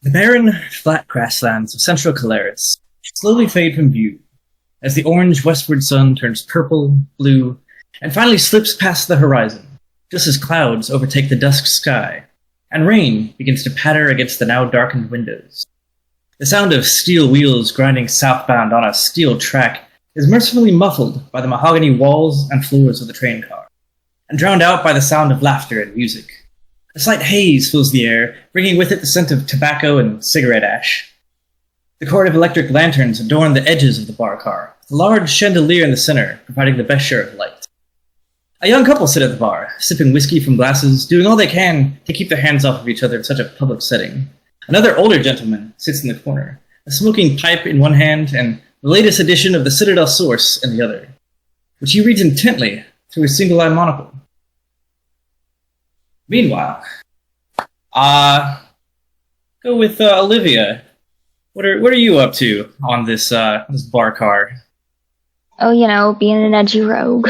The barren, flat grasslands of central Calaris slowly fade from view as the orange westward sun turns purple, blue, and finally slips past the horizon, just as clouds overtake the dusk sky, and rain begins to patter against the now darkened windows. The sound of steel wheels grinding southbound on a steel track is mercifully muffled by the mahogany walls and floors of the train car, and drowned out by the sound of laughter and music. A slight haze fills the air, bringing with it the scent of tobacco and cigarette ash. The cord of electric lanterns adorn the edges of the bar car, with a large chandelier in the center providing the best share of light. A young couple sit at the bar, sipping whiskey from glasses, doing all they can to keep their hands off of each other in such a public setting. Another older gentleman sits in the corner, a smoking pipe in one hand and the latest edition of the Citadel Source in the other, which he reads intently through a single-eye monocle. Meanwhile, go with Olivia. What are you up to on this bar car? Oh, being an edgy rogue.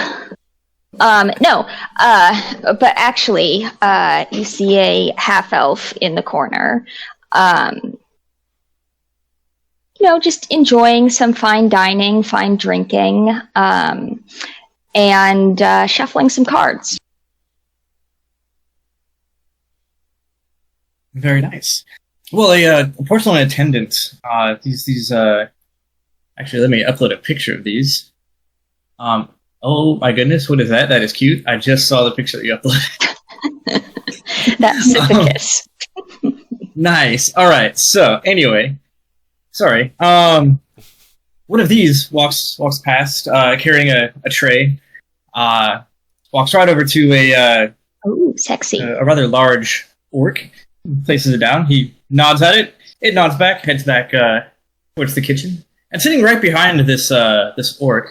No, but actually, you see a half-elf in the corner. Just enjoying some fine dining, fine drinking, and shuffling some cards. Very nice. Well, a porcelain attendant. These. Actually, let me upload a picture of these. Oh my goodness, what is that? That is cute. I just saw the picture that you uploaded. That's Sisyphus. Nice. All right. So anyway, sorry. One of these walks past, carrying a tray. Walks right over to a sexy. A rather large orc. Places it down. He nods at it. It nods back. Heads back towards the kitchen. And sitting right behind this orc,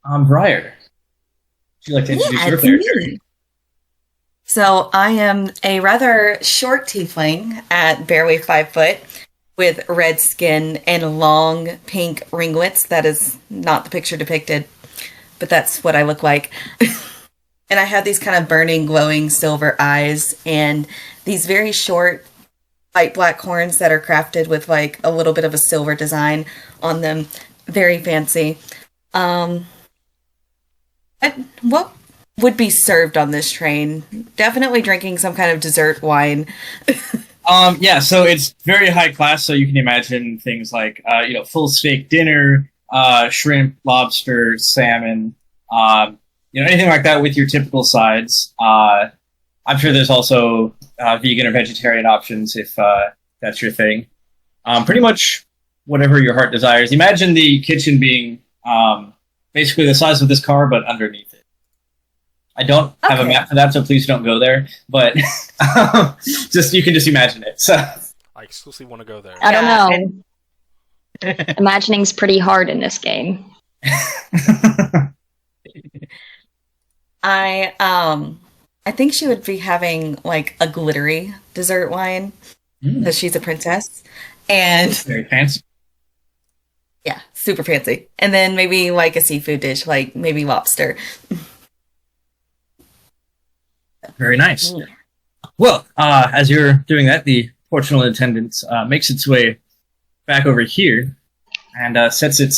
Briar. Would you like to introduce your character? So I am a rather short tiefling at barely 5 foot, with red skin and long pink ringlets. That is not the picture depicted, but that's what I look like. And I have these kind of burning, glowing silver eyes and these very short, light black horns that are crafted with like a little bit of a silver design on them. Very fancy. What would be served on this train? Definitely drinking some kind of dessert wine. Yeah, so it's very high class, so you can imagine things like, full steak dinner, shrimp, lobster, salmon, anything like that with your typical sides. I'm sure there's also vegan or vegetarian options if that's your thing. Pretty much whatever your heart desires. Imagine the kitchen being basically the size of this car, but underneath it. I don't have a map for that, so please don't go there. But you can just imagine it. So I exclusively want to go there. I don't know. Imagining's pretty hard in this game. I think she would be having like a glittery dessert wine because she's a princess, and very fancy. Yeah, super fancy. And then maybe like a seafood dish, like maybe lobster. Very nice. Well, as you're doing that, the porcelain attendant makes its way back over here and sets a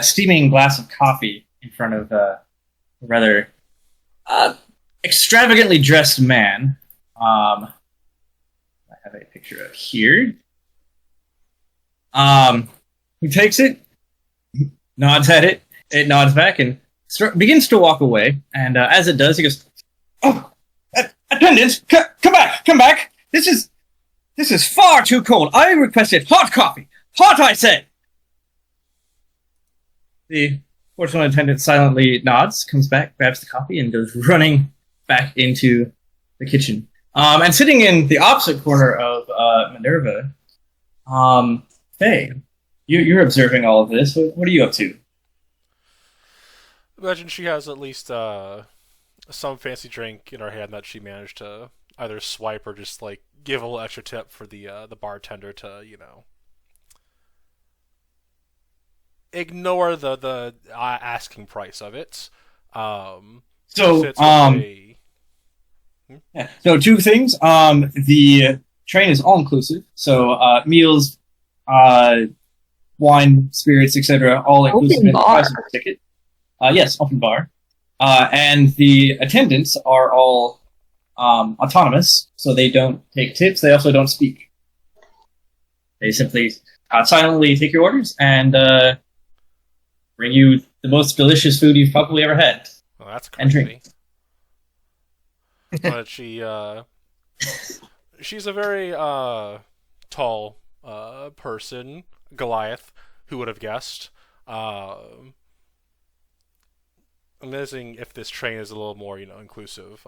steaming glass of coffee in front of a rather extravagantly dressed man. I have a picture of here. He takes it, nods at it, it nods back, and begins to walk away. And as it does, he goes, "Oh, attendants, come back! This is far too cold. I requested hot coffee. Hot, I said." The porcelain attendant silently nods, comes back, grabs the coffee, and goes running back into the kitchen. And sitting in the opposite corner of Minerva, Faye, you're observing all of this. What are you up to? Imagine she has at least some fancy drink in her hand that she managed to either swipe or just like give a little extra tip for the bartender to ignore the asking price of it. So two things. The train is all inclusive, so meals, wine, spirits, etc., all inclusive in the price of the ticket. Yes, open bar. And the attendants are all autonomous, so they don't take tips. They also don't speak. They simply silently take your orders and bring you the most delicious food you've probably ever had. Well, that's crazy. And drink. But she's a very tall person, Goliath. Who would have guessed? Amazing if this train is a little more, inclusive.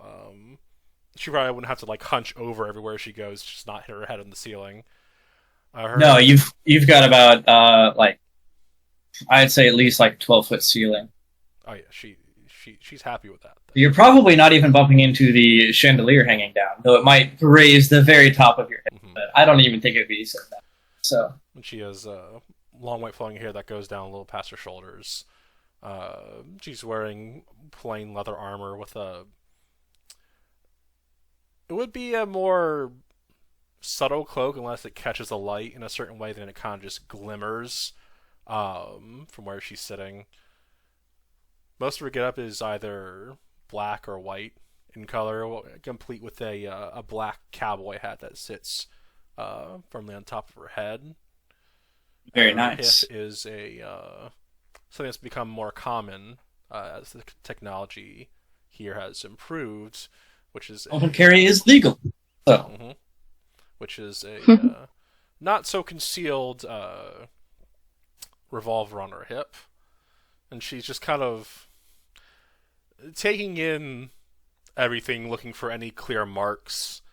She probably wouldn't have to like hunch over everywhere she goes, just not hit her head on the ceiling. No, you've got about I'd say at least like 12-foot ceiling. Oh yeah, she's happy with that. You're probably not even bumping into the chandelier hanging down, though it might raise the very top of your head. Mm-hmm. But I don't even think it'd be so bad. So. And she has long white flowing hair that goes down a little past her shoulders. She's wearing plain leather armor with a... It would be a more subtle cloak unless it catches the light in a certain way, then it kind of just glimmers from where she's sitting. Most of her getup is either black or white in color, complete with a black cowboy hat that sits firmly on top of her head. Very nice. Hip is something that's become more common as the technology here has improved, which is open carry is legal. So. Mm-hmm. Which is a not so concealed revolver on her hip, and she's just kind of taking in everything, looking for any clear marks,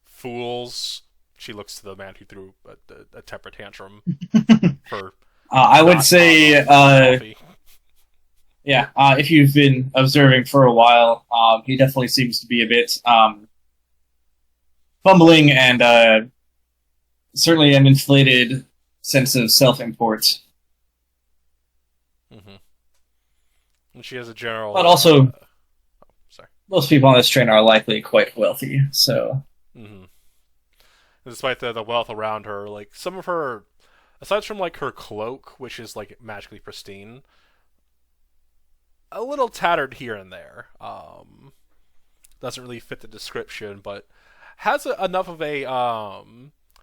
fools. She looks to the man who threw a temper tantrum for. I would say, yeah. If you've been observing for a while, he definitely seems to be a bit fumbling and certainly an inflated sense of self-import. Mm-hmm. And she has a general. But also, sorry. Most people on this train are likely quite wealthy, so. Mm-hmm. Despite the wealth around her, like some of her, aside from like her cloak, which is like magically pristine, a little tattered here and there. Doesn't really fit the description, but has enough of a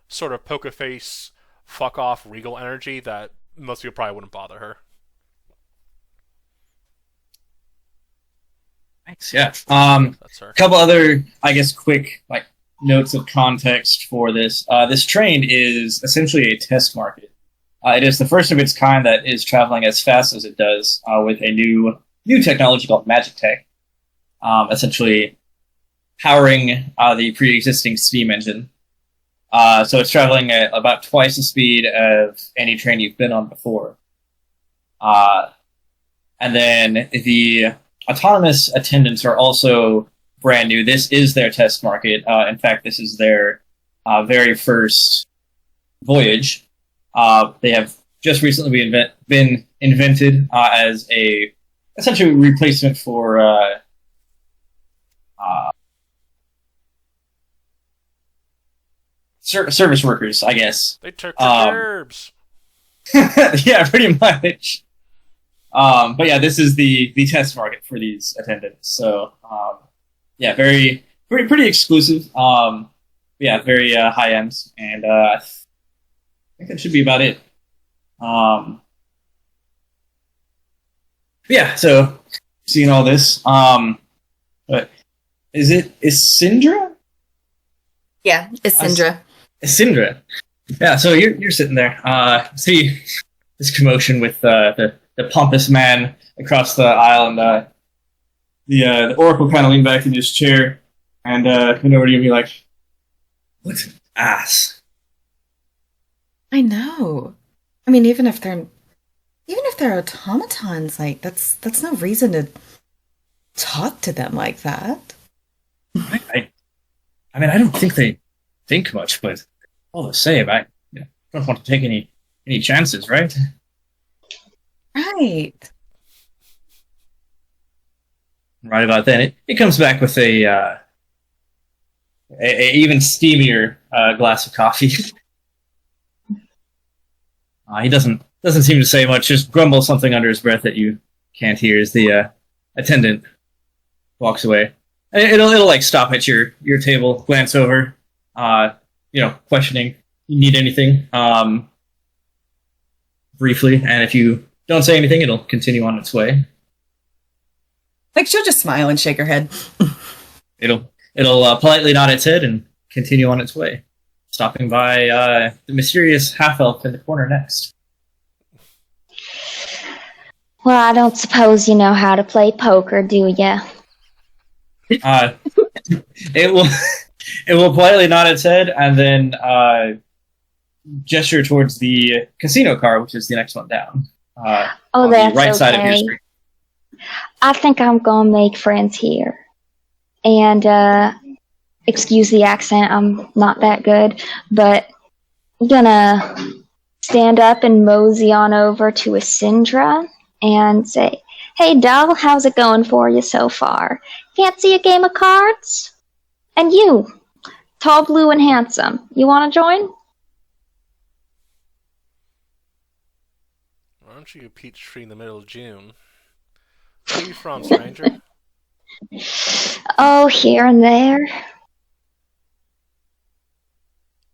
sort of poker face, fuck off regal energy that most people probably wouldn't bother her. Thanks. Yeah. A couple other, I guess, quick notes of context for this. This train is essentially a test market. It is the first of its kind that is traveling as fast as it does with a new technology called magitech, essentially powering the pre-existing steam engine. So it's traveling at about twice the speed of any train you've been on before. And then the autonomous attendants are also brand new. This is their test market. In fact, this is their very first voyage. They have just recently been invented as a essentially replacement for service workers, I guess. They took the herbs. Yeah, pretty much. But yeah, this is the test market for these attendants. So yeah, pretty exclusive. Yeah, very high end, and I think that should be about it. Yeah, so seeing all this, but is Syndra? Yeah, it's Syndra. Syndra. Yeah, so you're sitting there. See this commotion with the pompous man across the aisle, and the Oracle kind of leaned back in his chair and went over to you and be like, "What an ass!" I know. I mean, even if they're automatons, like that's no reason to talk to them like that. I mean, I don't think they think much, but all the same, I don't want to take any chances, right? Right. Right about then, it comes back with a a even steamier glass of coffee. He doesn't seem to say much, just grumbles something under his breath that you can't hear as the attendant walks away. It'll like stop at your table, glance over, questioning. You need anything? Briefly, and if you don't say anything, it'll continue on its way. Like she'll just smile and shake her head. It'll politely nod its head and continue on its way, stopping by the mysterious half-elf in the corner next. Well, I don't suppose you know how to play poker, do ya? It will politely nod its head and then gesture towards the casino car, which is the next one down. On that's the right side of your okay. screen. I think I'm gonna make friends here. And, excuse the accent, I'm not that good, but I'm gonna stand up and mosey on over to a Syndra and say, "Hey, doll, how's it going for you so far? Fancy a game of cards? And you, tall, blue, and handsome, you wanna join?" Why don't you peach tree in the middle of June? Where are you from, stranger? Oh, here and there.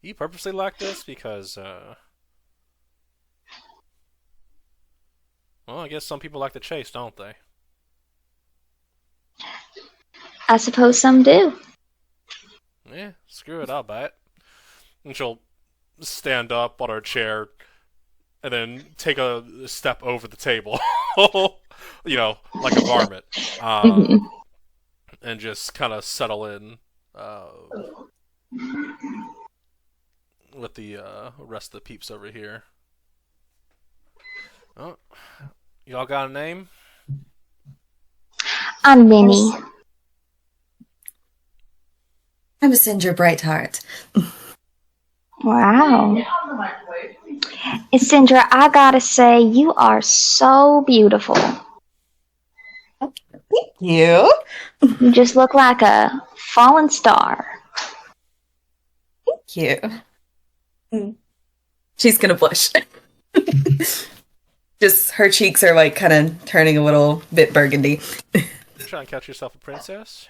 You purposely like this because, well, I guess some people like to chase, don't they? I suppose some do. Yeah, screw it, I'll buy it. And she'll stand up on her chair and then take a step over the table. Like a varmint. And just kind of settle in with the rest of the peeps over here. Oh, y'all got a name? I'm Minnie. I'm a Cinder Brightheart. Wow. Sindra, I gotta say, you are so beautiful. Thank you. You just look like a fallen star. Thank you. She's gonna blush. Just her cheeks are like kind of turning a little bit burgundy. Trying to catch yourself a princess?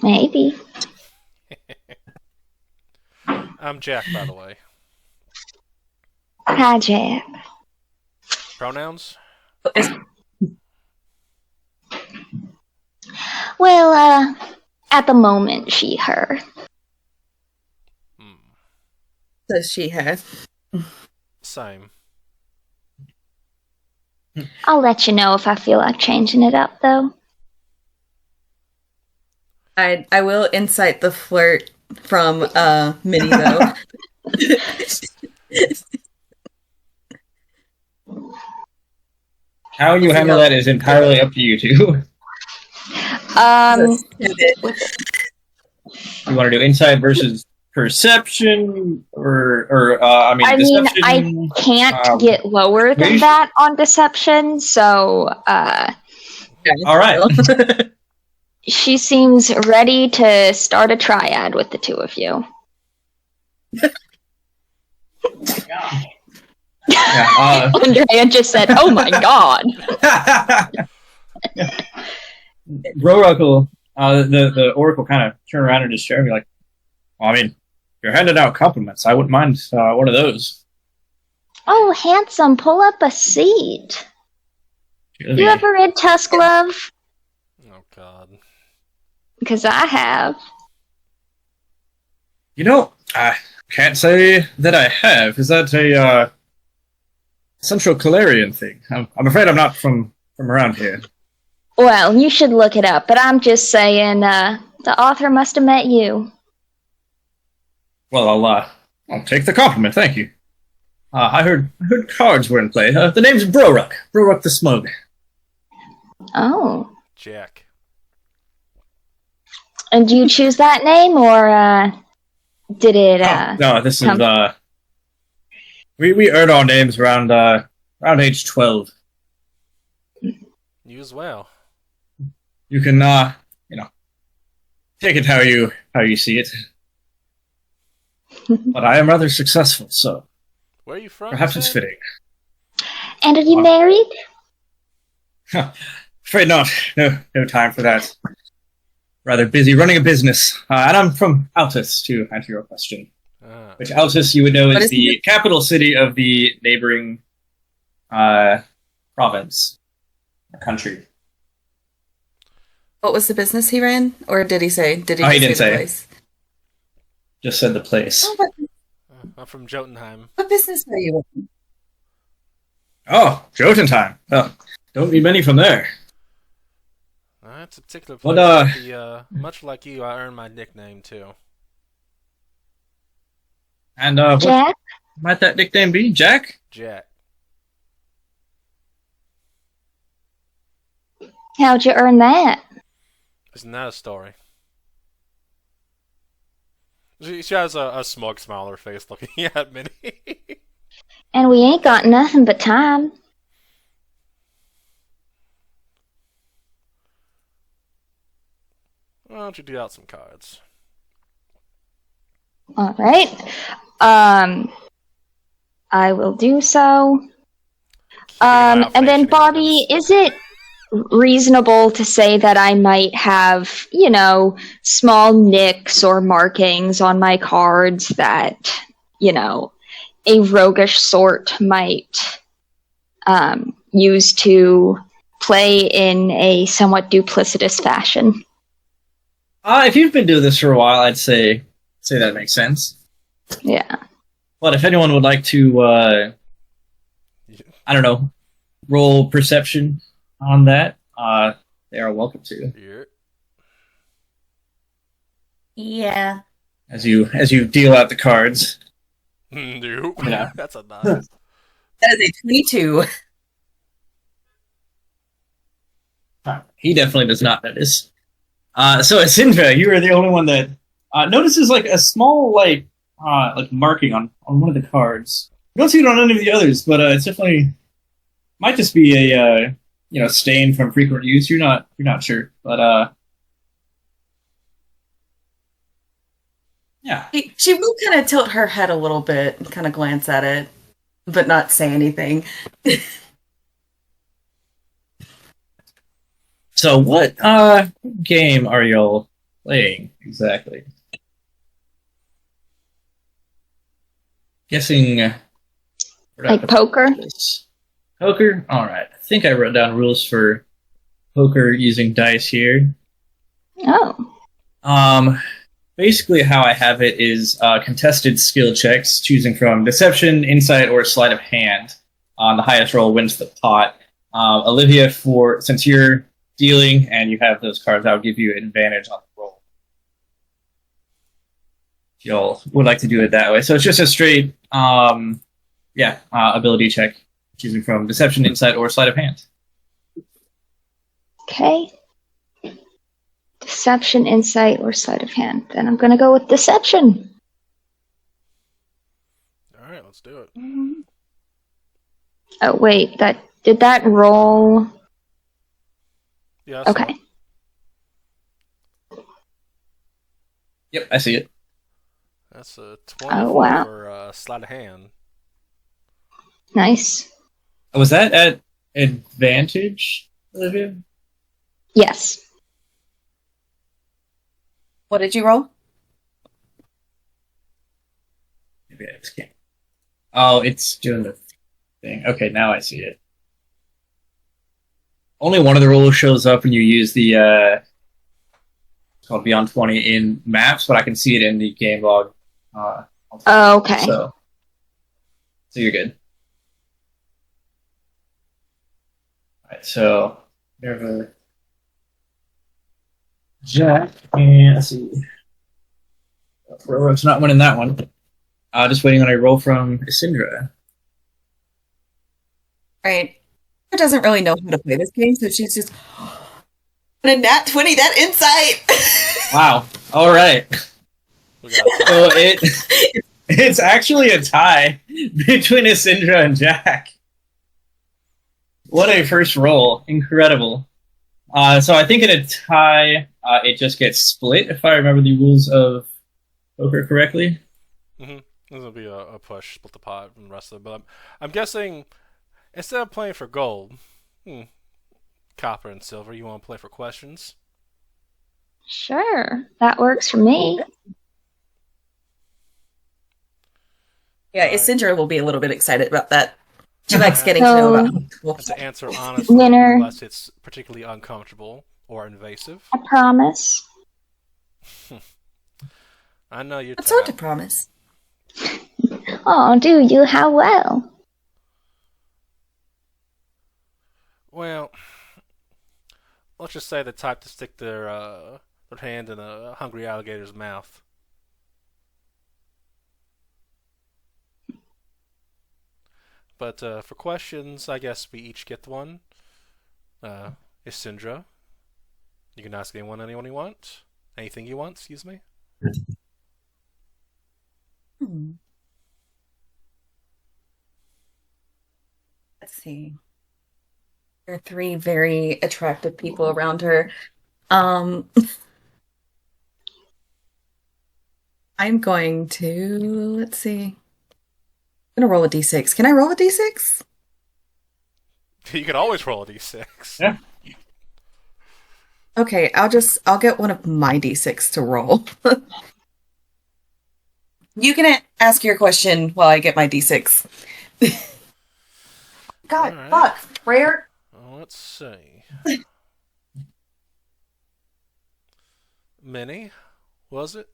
Maybe. I'm Jack, by the way. Hi, Jack. Pronouns? Well, at the moment, she, her. Does she have? Same. I'll let you know if I feel like changing it up, though. I will incite the flirt from Minnie, though. How you handle that is entirely up to you two. You want to do insight versus perception, or deception? I can't get lower than that on deception, so all right. She seems ready to start a triad with the two of you. Andrea just said, "Oh my god!" Roracle, the Oracle kind of turn around and just stare at me like, well, I mean, if you're handing out compliments, I wouldn't mind one of those. Oh, handsome, pull up a seat. You ever read Tusk Love? Oh, God. Because I have. You know, I can't say that I have. Is that a Central Calarian thing? I'm afraid I'm not from around here. Well, you should look it up, but I'm just saying, the author must have met you. Well, I'll take the compliment, thank you. I heard cards were in play. The name's Broruck the Smug. Oh. Jack. And do you choose that name, or did it? No, this is we earn our names around age 12. You as well. You can Take it how you see it. But I am rather successful, so Where are you from? perhaps you it's said? fitting. And are you married? Afraid not. No time for that. Rather busy running a business. And I'm from Altus, to answer your question. Ah. Which Altus, you would know, What is is the it? capital city of the neighboring province, country. What was the business he ran? Or did he say? Did he Oh, he just didn't the say. place? Just said the place. Oh, I'm from Jotunheim. what business are you in? Oh, Jotunheim. Well, don't need many from there. That's a particular What, place. Much like you, I earned my nickname too. And what Jack? might that nickname be? Jack? Jack. How'd you earn that? Isn't that a story? She has a smug smile on her face looking at Minnie. And we ain't got nothing but time. Why don't you deal out some cards? All right. I will do so. Keeping an eye out for And then any Bobby, shenanigans. is it reasonable to say that I might have, small nicks or markings on my cards that, a roguish sort might use to play in a somewhat duplicitous fashion? If you've been doing this for a while, I'd say that makes sense. Yeah. But if anyone would like to, I don't know, roll perception on that, they are welcome to. Yeah. Yeah. As you deal out the cards. Nope. Yeah. That's a nice. That is a 22. He definitely does not notice. So Asindra, you are the only one that notices like a small like marking on one of the cards. You don't see it on any of the others, but it's definitely might just be a stain from frequent use. You're not sure, but yeah. She will kind of tilt her head a little bit and kind of glance at it, but not say anything. So what game are y'all playing exactly? Guessing Like poker? Poker? Alright. I think I wrote down rules for poker using dice here. Oh. Basically how I have it is contested skill checks, choosing from deception, insight, or sleight of hand. The highest roll wins the pot. Olivia, since you're dealing and you have those cards, I'll give you an advantage on the roll. If y'all would like to do it that way. So it's just a straight ability check, choosing from deception, insight, or sleight of hand. Okay. Deception, insight, or sleight of hand. Then I'm going to go with deception. All right, let's do it. Oh, wait. Did that roll? Yeah. I saw Okay. it. Yep, I see it. That's a 20 Oh, wow. for sleight of hand. Nice. Was that at advantage, Olivia? Yes. What did you roll? Maybe I just can't. Oh, it's doing the thing. Okay, now I see it. Only one of the rolls shows up when you use the it's called Beyond 20 in maps, but I can see it in the game log. Oh, okay. So you're good. Alright, so there's a Jack, and let's see. Roro's not winning that one. Just waiting on a roll from Isindra. Right. She doesn't really know how to play this game, so she's just a nat 20, that insight. Wow. All right. We got So it's actually a tie between Isindra and Jack. What a first roll. Incredible. So I think in a tie, it just gets split, if I remember the rules of poker correctly. Mm-hmm. This will be a push, split the pot and the rest of it. But I'm guessing instead of playing for gold, copper and silver, you want to play for questions? Sure, that works for me. Yeah, Isindra will be a little bit excited about that. She likes getting to know about people. To answer honestly, Winner. unless it's particularly uncomfortable or invasive. I promise. I know you're. It's hard to promise. Oh, do you? How well? Well, let's just say the type to stick their hand in a hungry alligator's mouth. But for questions, I guess we each get one. Isindra, you can ask anyone you want. Anything you want, excuse me. Let's see. There are three very attractive people around her. I'm going to, let's see. I'm going to roll a d6. Can I roll a d6? You can always roll a d6. Yeah. Okay, I'll get one of my d6 to roll. You can ask your question while I get my d6. God, All right. fuck, rare. Let's see. Minnie, was it?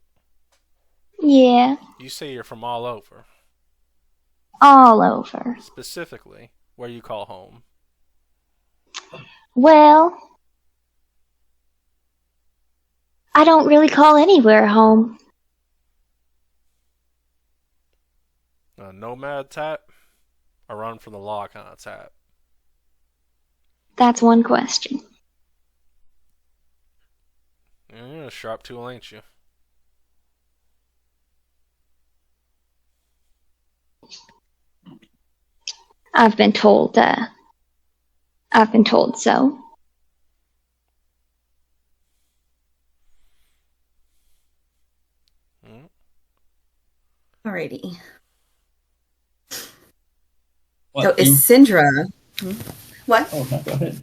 Yeah, You say you're from all over. all over. Specifically, where you call home. Well, I don't really call anywhere home. A nomad type? A run from the law kind of type? That's one question. You're a sharp tool, ain't you? I've been told so. Alrighty. What? So is Syndra. What? Oh, no, go ahead.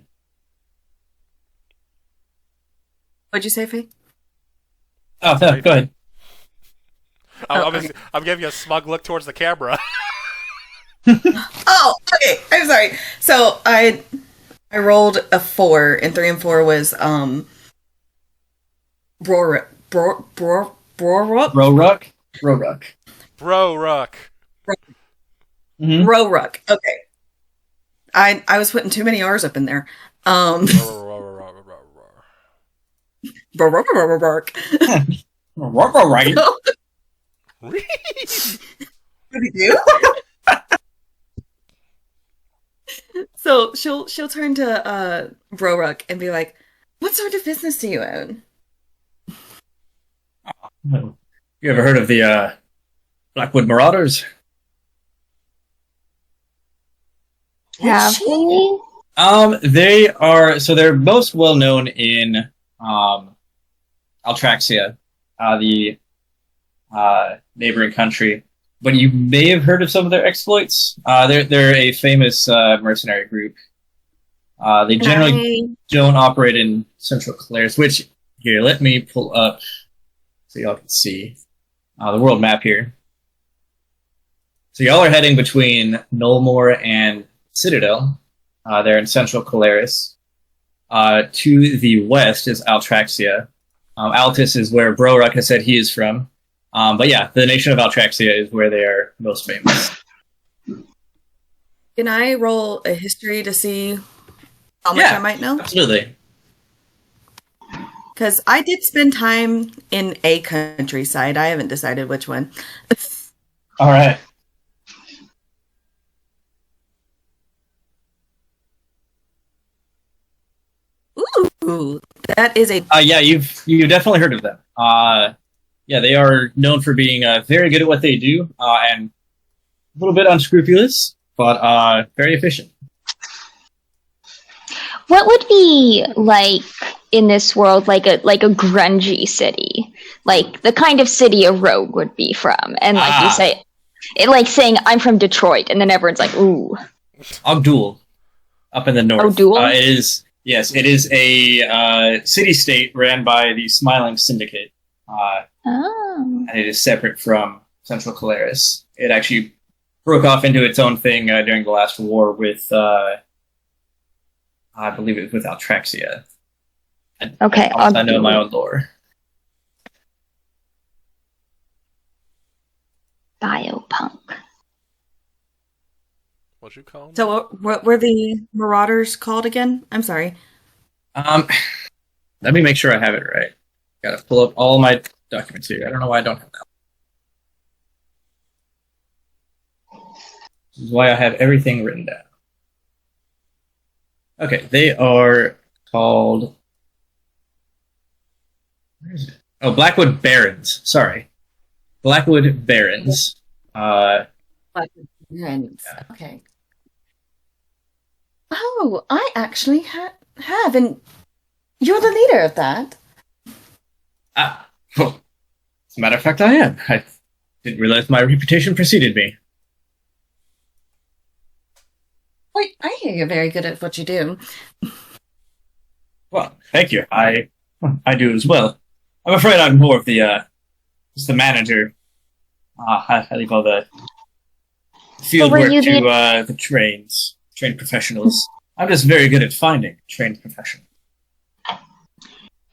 What'd you say, Faye? Oh, no, go ahead. I'm giving you a smug look towards the camera. Oh, okay. I'm sorry. So I rolled a 4, and 3 and 4 was Broruck. Roruck? Roruck. Bro, Ruck. Mm-hmm. Broruck. Okay. I was putting too many R's up in there. Broruck. Right. What did you do? So she'll turn to Broruck and be like, "What sort of business do you own?" You ever heard of the Blackwood Marauders? Have we? They're most well known in Altraxia, the neighboring country. But you may have heard of some of their exploits. They're a famous mercenary group. They generally don't operate in Central Calaris, which, here, let me pull up so y'all can see the world map here. So y'all are heading between Nullmore and Citadel. They're in Central Calaris. To the west is Altraxia. Altus is where Broruck has said he is from. But yeah, the nation of Altraxia is where they are most famous. Can I roll a history to see how much I might know? Absolutely. Because I did spend time in a countryside. I haven't decided which one. All right. Ooh, that is a... Yeah, you've definitely heard of them. Yeah, they are known for being very good at what they do and a little bit unscrupulous, but very efficient. What would be like in this world like a grungy city? Like the kind of city a rogue would be from. And like you say it like saying I'm from Detroit and then everyone's like, ooh. Ogdul, up in the north. Ogdul? It is a city-state ran by the Smiling Syndicate. And it is separate from Central Calaris. It actually broke off into its own thing during the last war with, I believe it was with Altraxia. Okay, I know my own lore. Biopunk. What'd you call them? So what were the Marauders called again? I'm sorry. Let me make sure I have it right. Gotta pull up all my documents here. I don't know why I don't have that. This is why I have everything written down. Okay, they are called... Where is it? Oh, Blackwood Barons. Sorry. Blackwood Barons. Blackwood Barons. Yeah. Okay. Oh, I actually have, and you're the leader of that. Well, as a matter of fact, I am. I didn't realize my reputation preceded me. I hear you're very good at what you do. Well, thank you. I do as well. I'm afraid I'm more of the just the manager. How do you call the field work to the trained professionals. I'm just very good at finding trained professionals.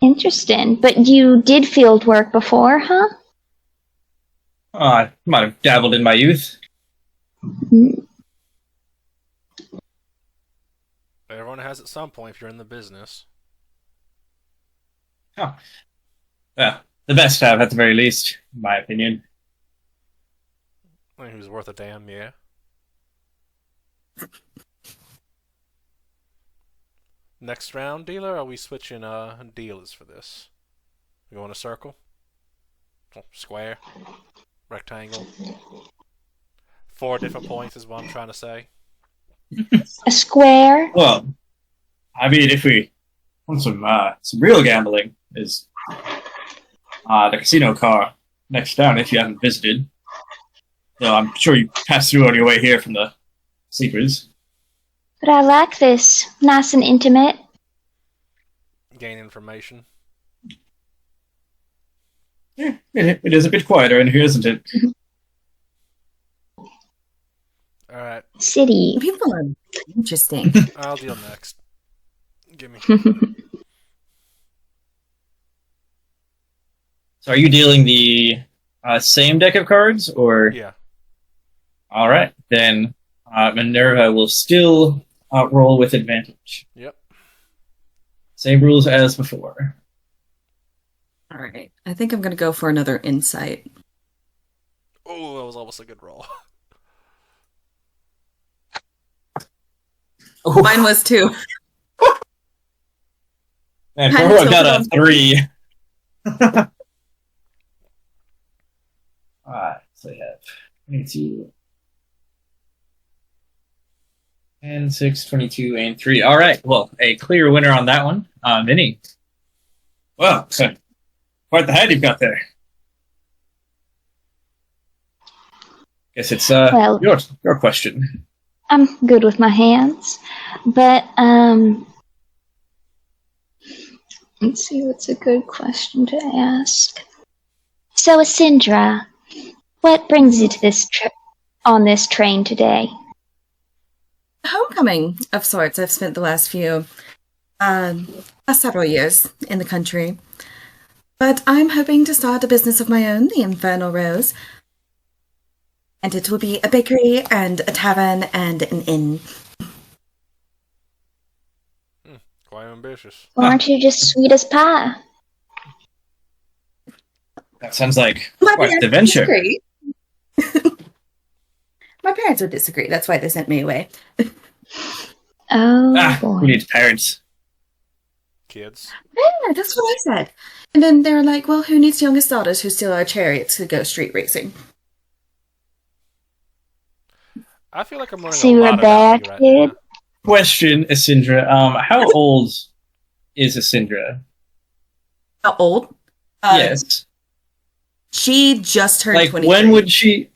Interesting. But you did field work before, huh? I might have dabbled in my youth. Everyone has at some point if you're in the business. Oh. Well, the best have, at the very least, in my opinion. I mean, who's worth a damn, yeah. Next round, dealer, are we switching dealers for this? We go in a circle? Square? Rectangle? 4 different points is what I'm trying to say. A square? Well, I mean, if we want some real gambling, is the casino car next down if you haven't visited. So I'm sure you passed through on your way here from the Sleepers. But I like this. Nice and intimate. Gain information. Yeah, it is a bit quieter in here, isn't it? Alright. City. People are interesting. I'll deal next. Give me. So are you dealing the same deck of cards, or? Yeah. All right, then Minerva will still roll with advantage. Yep. Same rules as before. All right. I think I'm going to go for another insight. Oh, that was almost a good roll. Oh. Mine was 2. Man, Koro got a 3. Alright, so we have 22. And 6, 22, and 3. Alright, well, a clear winner on that one. Vinny. Well, quite the hand you've got there. Guess it's Well- your question. I'm good with my hands. But, let's see what's a good question to ask. So, Asindra, what brings you to this on this train today? Homecoming of sorts. I've spent the last several years in the country. But I'm hoping to start a business of my own, the Infernal Rose. And it will be a bakery and a tavern and an inn. Quite ambitious. Well, aren't you just sweet as pie? That sounds like quite the venture. Disagree. My parents would disagree. That's why they sent me away. Oh, boy. Who needs parents? Kids. Yeah, that's what I said. And then they were like, well, who needs youngest daughters who steal our chariots to go street racing? I feel like I'm learning So a you're lot a about bad you right kid? Question, Asindra. How old is Asindra? How old? Yes. She just turned Like, 23. when would she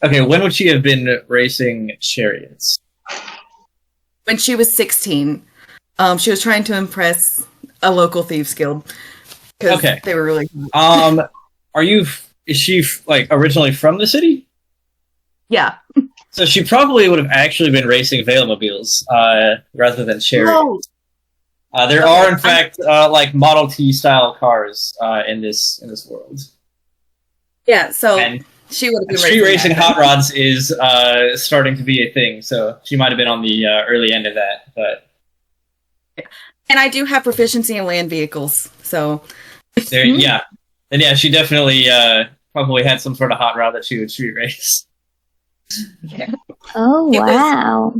have been racing chariots? When she was 16. She was trying to impress a local thieves guild. Because they were really... Is she, like, originally from the city? Yeah. So she probably would have actually been racing Veilmobiles, rather than chariots. No. There are, in fact, like Model T style cars in this world. Yeah, so and she would have been street racing that, hot rods is starting to be a thing. So she might have been on the early end of that. But and I do have proficiency in land vehicles, so there, yeah, and yeah, she definitely probably had some sort of hot rod that she would street race. Yeah. Oh, wow.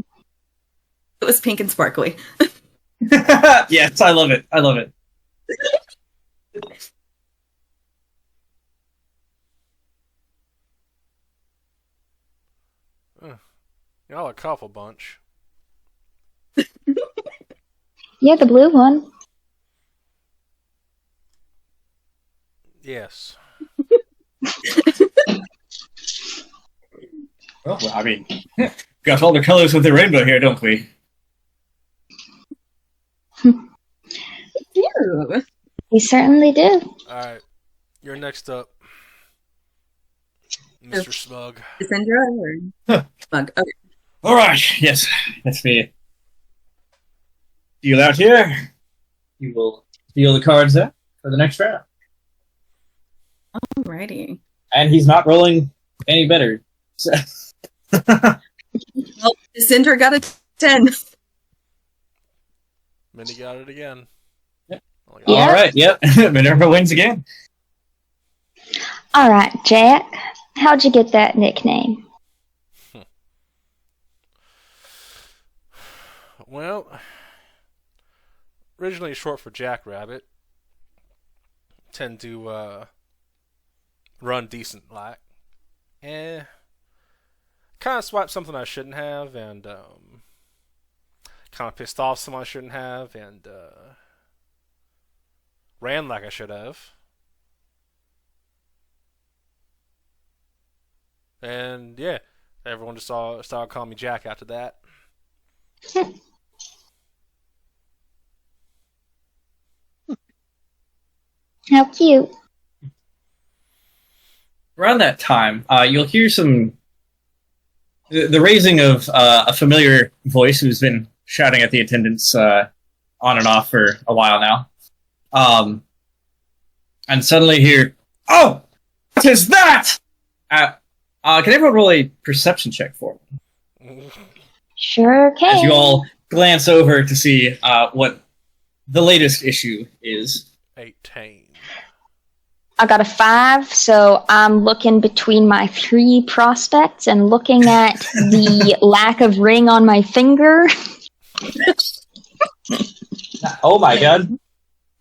It was pink and sparkly. Yes, I love it. I love it. Y'all a couple bunch. Yeah, the blue one. Yes. Well, I mean, got all the colors of the rainbow here, don't we? Yeah. We certainly do. Alright. You're next up. Mr. Smug. Cassandra or Smug? Okay. All right. Yes, that's me. Deal out here. You will deal the cards there for the next round. Alrighty. And he's not rolling any better. So. Well, Cassandra got a 10. Minnie got it again. Yep. Yeah. All right. Yep. Minerva wins again. All right, Jack. How'd you get that nickname? Well, originally short for Jackrabbit. Tend to run decent like. Kind of swiped something I shouldn't have, and kind of pissed off someone I shouldn't have, and ran like I should have. And yeah, everyone just started calling me Jack after that. How cute. Around that time, you'll hear the raising of a familiar voice who's been shouting at the attendants on and off for a while now. And suddenly hear, "Oh, what is that?" Can everyone roll a perception check for me? Sure can. As you all glance over to see what the latest issue is. 18. I got a 5, so I'm looking between my 3 prospects and looking at the lack of ring on my finger. Oh my god.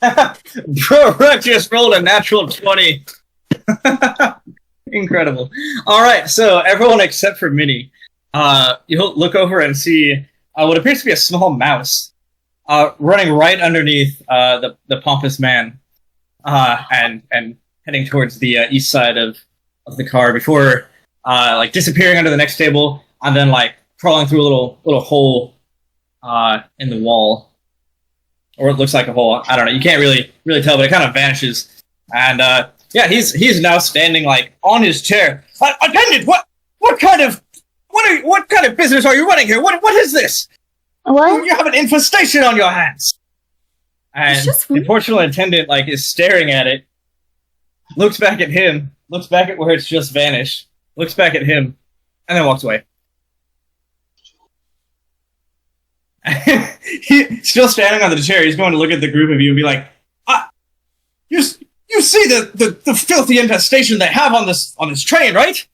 Bro, just rolled a natural 20. Incredible. Alright, so everyone except for Minnie, you'll look over and see what appears to be a small mouse running right underneath the pompous man and heading towards the east side of the car before like disappearing under the next table and then like crawling through a little hole in the wall, or it looks like a hole. I don't know. You can't really tell, but it kind of vanishes. And yeah, he's now standing like on his chair. Attendant, what kind of business are you running here? What is this? What? You have an infestation on your hands. And the porcelain attendant like is staring at it. Looks back at him, looks back at where it's just vanished, looks back at him, and then walks away. He's still standing on the chair. He's going to look at the group of you and be like, you see the filthy infestation they have on this train, right?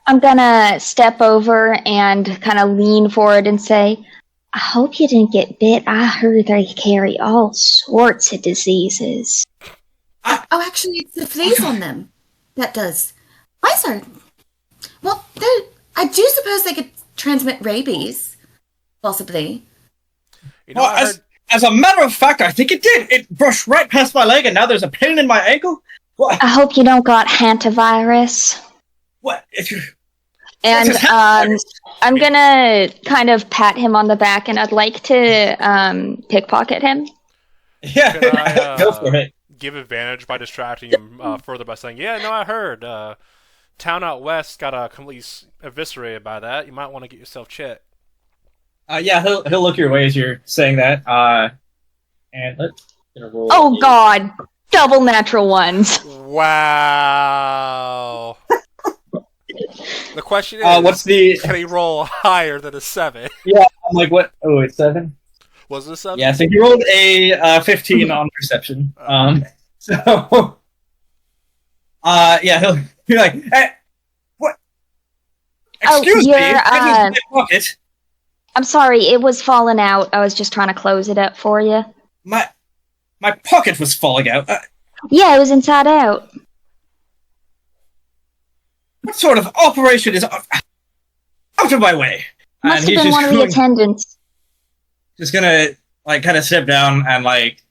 I'm gonna step over and kind of lean forward and say, I hope you didn't get bit. I heard they carry all sorts of diseases. Oh, actually, it's the fleas on them. That does. Mice are... Well, I do suppose they could transmit rabies. Possibly. You know, Well, I heard as a matter of fact, I think it did. It brushed right past my leg, and now there's a pain in my ankle. What? I hope you don't got hantavirus. What? If you And That's hantavirus. I'm gonna kind of pat him on the back, and I'd like to pickpocket him. Yeah, can I go for it. give advantage by distracting him further by saying, "Yeah, no, I heard. Town out west got completely eviscerated by that. You might want to get yourself checked." Yeah, he'll look your way as you're saying that. And let's get a roll. Oh God, double natural ones. Wow. The question is, What's the? can he roll higher than a 7? Yeah, I'm like, what? Oh, it's 7. Was it a 7? Yeah, so he rolled a 15 on perception. So, yeah, he'll be like, hey, what? Excuse me, you're, this is my pocket. I'm sorry, it was falling out. I was just trying to close it up for you. My pocket was falling out. Yeah, it was inside out. What sort of operation is out of my way? Must And have been one of the attendants. just gonna like kind of step down and like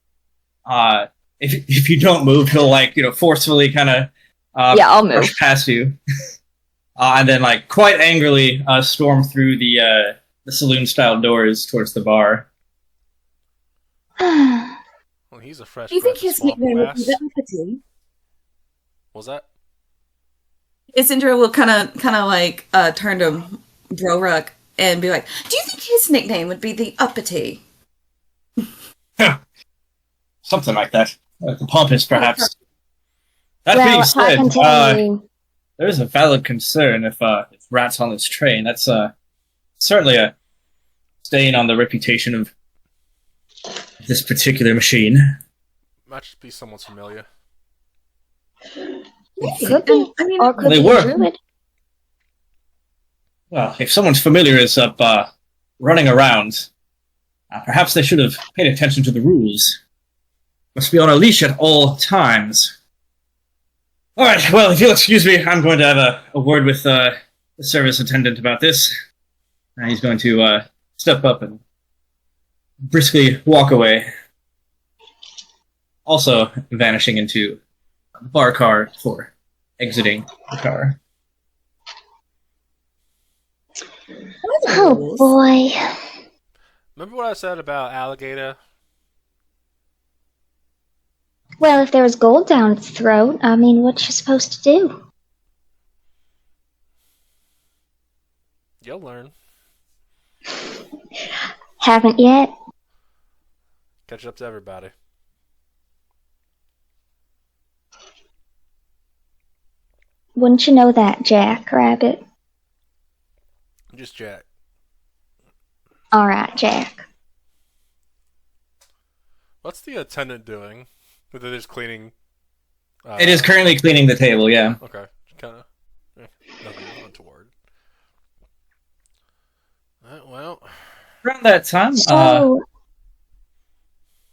if you don't move, he'll like forcefully kind of Yeah, I'll move. brush past you, and then like quite angrily storm through the saloon style doors towards the bar. Well, he's a fresh. Do you think breath his of swamp nickname would grass. be the Uppity? What was that? Isindra will kind of like turn to Broruk and be like, "Do you think his nickname would be the Uppity?" Something like that. The pompous, perhaps. That Well, being I said, can tell you. there is a valid concern if rats on this train. That's certainly a stain on the reputation of this particular machine. Might just be someone's familiar. Could be. I mean, Or could They be were. a druid. Well, if someone's familiar is up running around, perhaps they should have paid attention to the rules. Must be on a leash at all times. All right. Well, if you'll excuse me, I'm going to have a word with the service attendant about this. And he's going to step up and briskly walk away. Also vanishing into the bar car for exiting the car. Oh boy. Remember what I said about alligator? Well, if there was gold down its throat, I mean, what you supposed to do? You'll learn. Haven't yet. Catch up to everybody. Wouldn't you know that, Jack Rabbit? Just Jack. All right, Jack. What's the attendant doing? They're just cleaning. It is currently cleaning the table, yeah. Okay, kind of. Nothing untoward. Well, Around that time, So,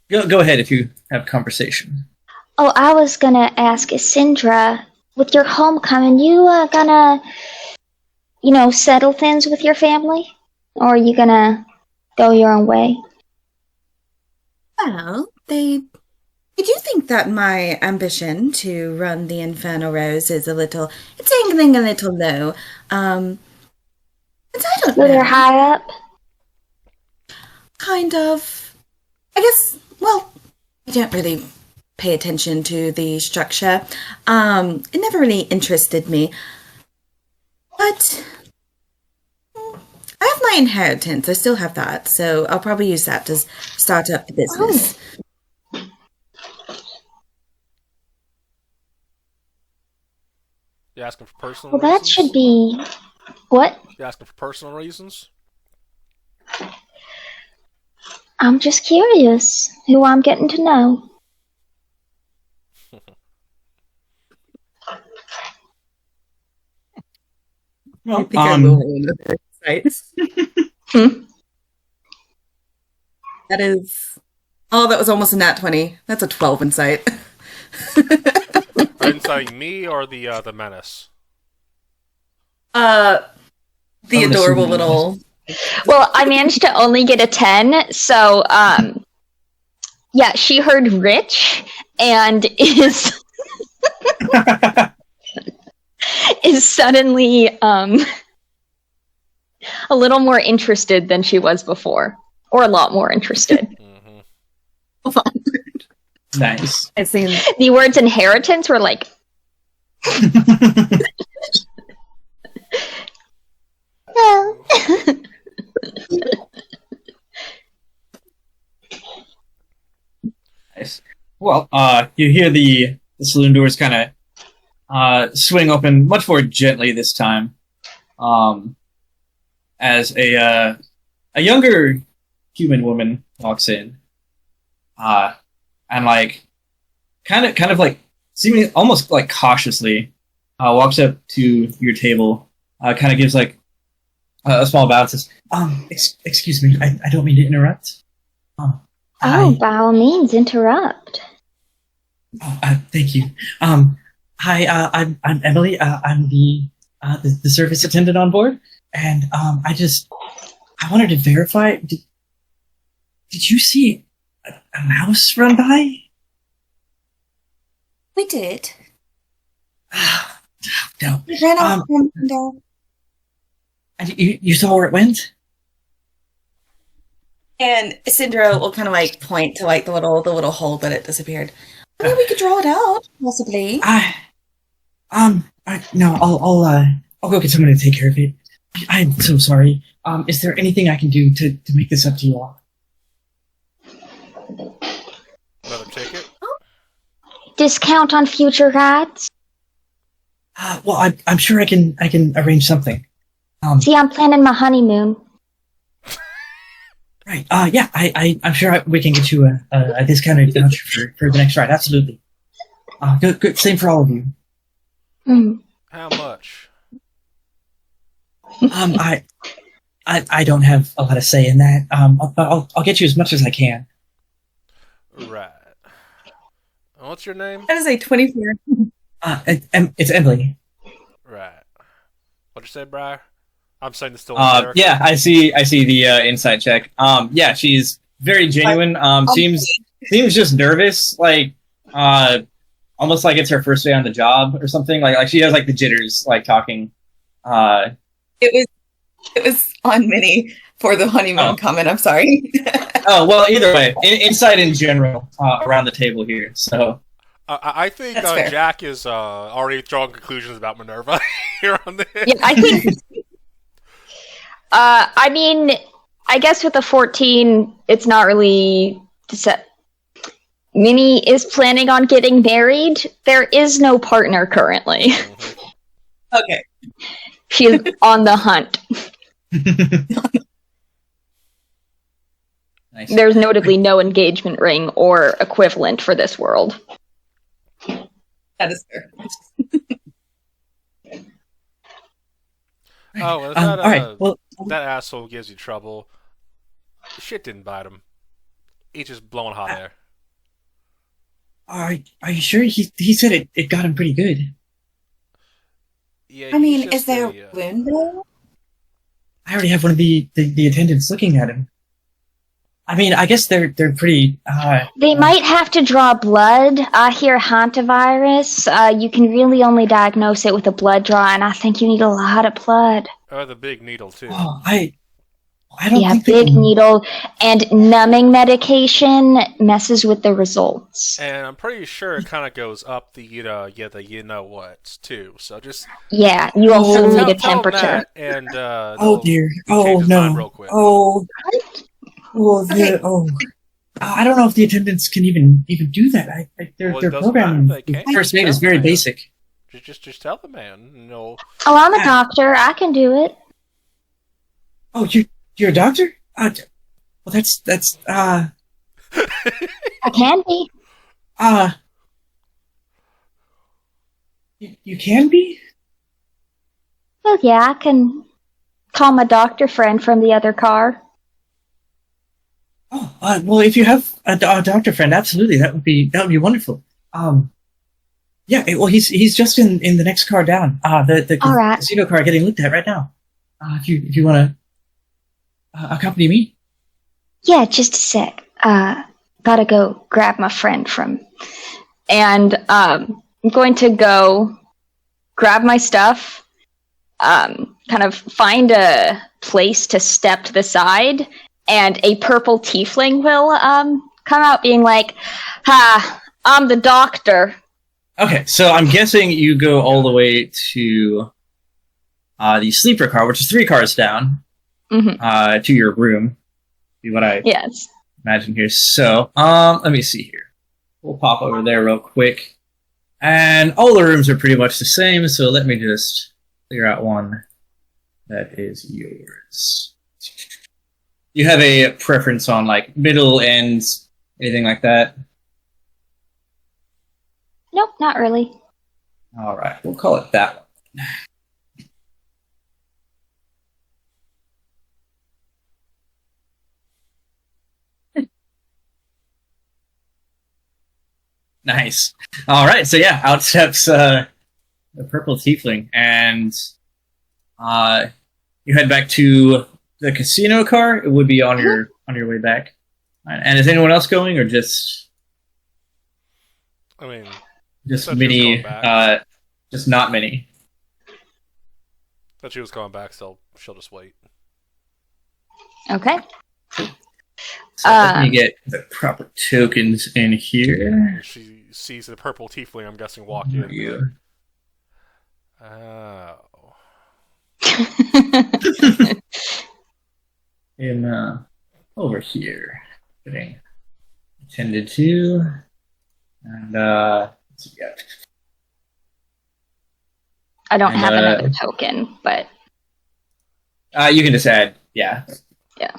go ahead if you have conversation. I was gonna ask Isindra, with your homecoming, you gonna, settle things with your family? Or are you gonna go your own way? Well, I do think that my ambition to run the Inferno Rose is it's angling a little low. But I don't So they're know. high up? Kind of. I guess, well, I don't really pay attention to the structure. It never really interested me. But I have my inheritance. I still have that. So I'll probably use that to start up the business. you asking for personal Well, that reasons? should be... What? You asking for personal reasons? I'm just curious who I'm getting to know. I think I will roll another insight. That is... Oh, that was almost a nat 20. That's a 12 insight. Are you inciting me or the menace? The I'm adorable assuming little Well, I managed to only get a 10, so yeah, she heard rich and is suddenly a little more interested than she was before, or a lot more interested. Nice. It seems The words inheritance were like, Nice. Well, you hear the saloon doors kind of swing open much more gently this time, as a younger human woman walks in, and like kind of like seeming almost like cautiously walks up to your table, kind of gives like a small bow and says, excuse me, I don't mean to interrupt. oh, by all means, interrupt. Thank you. Hi, I'm Emily. I'm the service attendant on board, and I wanted to verify. Did you see a mouse run by? we did. No. We ran off from the window. And you saw where it went? And Syndra will kind of like point to like the little hole that it disappeared. I mean, we could draw it out, possibly. No, I'll go get someone to take care of it. I'm so sorry. Is there anything I can do to make this up to you all? Another ticket? Discount on future rides? Well, I'm sure I can arrange something. See, I'm planning my honeymoon. Right. Yeah. I'm sure we can get you a discounted voucher for the next ride. Absolutely. Good. Same for all of you. How much? I don't have a lot of say in that. I'll get you as much as I can. Right. What's your name? That is a 24. It's Emily. Right. What'd you say, Briar? I'm saying this still in character. Yeah, I see the insight check. Yeah, she's very genuine. Seems just nervous, like almost like it's her first day on the job or something. Like she has like the jitters, like talking. It was on Minnie for the honeymoon comment. I'm sorry. Oh well, either way, insight in general around the table here. So I think Jack is already drawing conclusions about Minerva here on this. Yeah, I think. I mean, I guess with the 14, it's not really set. Minnie is planning on getting married. There is no partner currently. Okay. She's on the hunt. Nice. There's notably no engagement ring or equivalent for this world. That is fair. Oh, well, all right. Well, that asshole gives you trouble. Shit didn't bite him. He's just blowing hot air. Are you sure? He said it got him pretty good. Yeah. I mean, is there a window? I already have one of the attendants looking at him. I mean, I guess they're pretty. They might have to draw blood. I hear hantavirus. You can really only diagnose it with a blood draw, and I think you need a lot of blood. Or the big needle too. Oh, I don't think big needle and numbing medication messes with the results. And I'm pretty sure it kind of goes up the you know what too. So just yeah, you also need a tell temperature. That and oh dear, oh no, real quick. oh. Well, Okay. I don't know if the attendants can even do that. Their programming first aid is very basic. Just tell the man. No. Oh, I'm a doctor. I can do it. Oh, you're a doctor? Well, that's I can be. You can be? Well, yeah, I can call my doctor friend from the other car. Oh, well, if you have a doctor friend, absolutely, that would be wonderful. Yeah, well, he's just in the next car down. The All right. casino car getting looked at right now. If you want to. accompany me? Yeah, just a sec. Gotta go grab my friend from... And I'm going to go grab my stuff, kind of find a place to step to the side, and a purple tiefling will come out being like, "Ha, I'm the doctor." Okay, so I'm guessing you go all the way to the sleeper car, which is 3 cars down, to your room. See what I imagine here. So, let me see here. We'll pop over there real quick. And all the rooms are pretty much the same, so let me just figure out one that is yours. You have a preference on, like, middle, ends, anything like that? Nope, not really. Alright, we'll call it that one. Nice. Alright, so yeah, out steps the purple tiefling, and you head back to the casino car. It would be on your way back. And is anyone else going, or just... I mean... Just Minnie, just not Minnie. Thought she was coming back, so she'll just wait. Okay. So let me get the proper tokens in here. She sees the purple tiefling, I'm guessing, walk in. Oh. In, over here. Getting attended to. And, yeah. I don't have another token, but... you can just add, yeah. Yeah.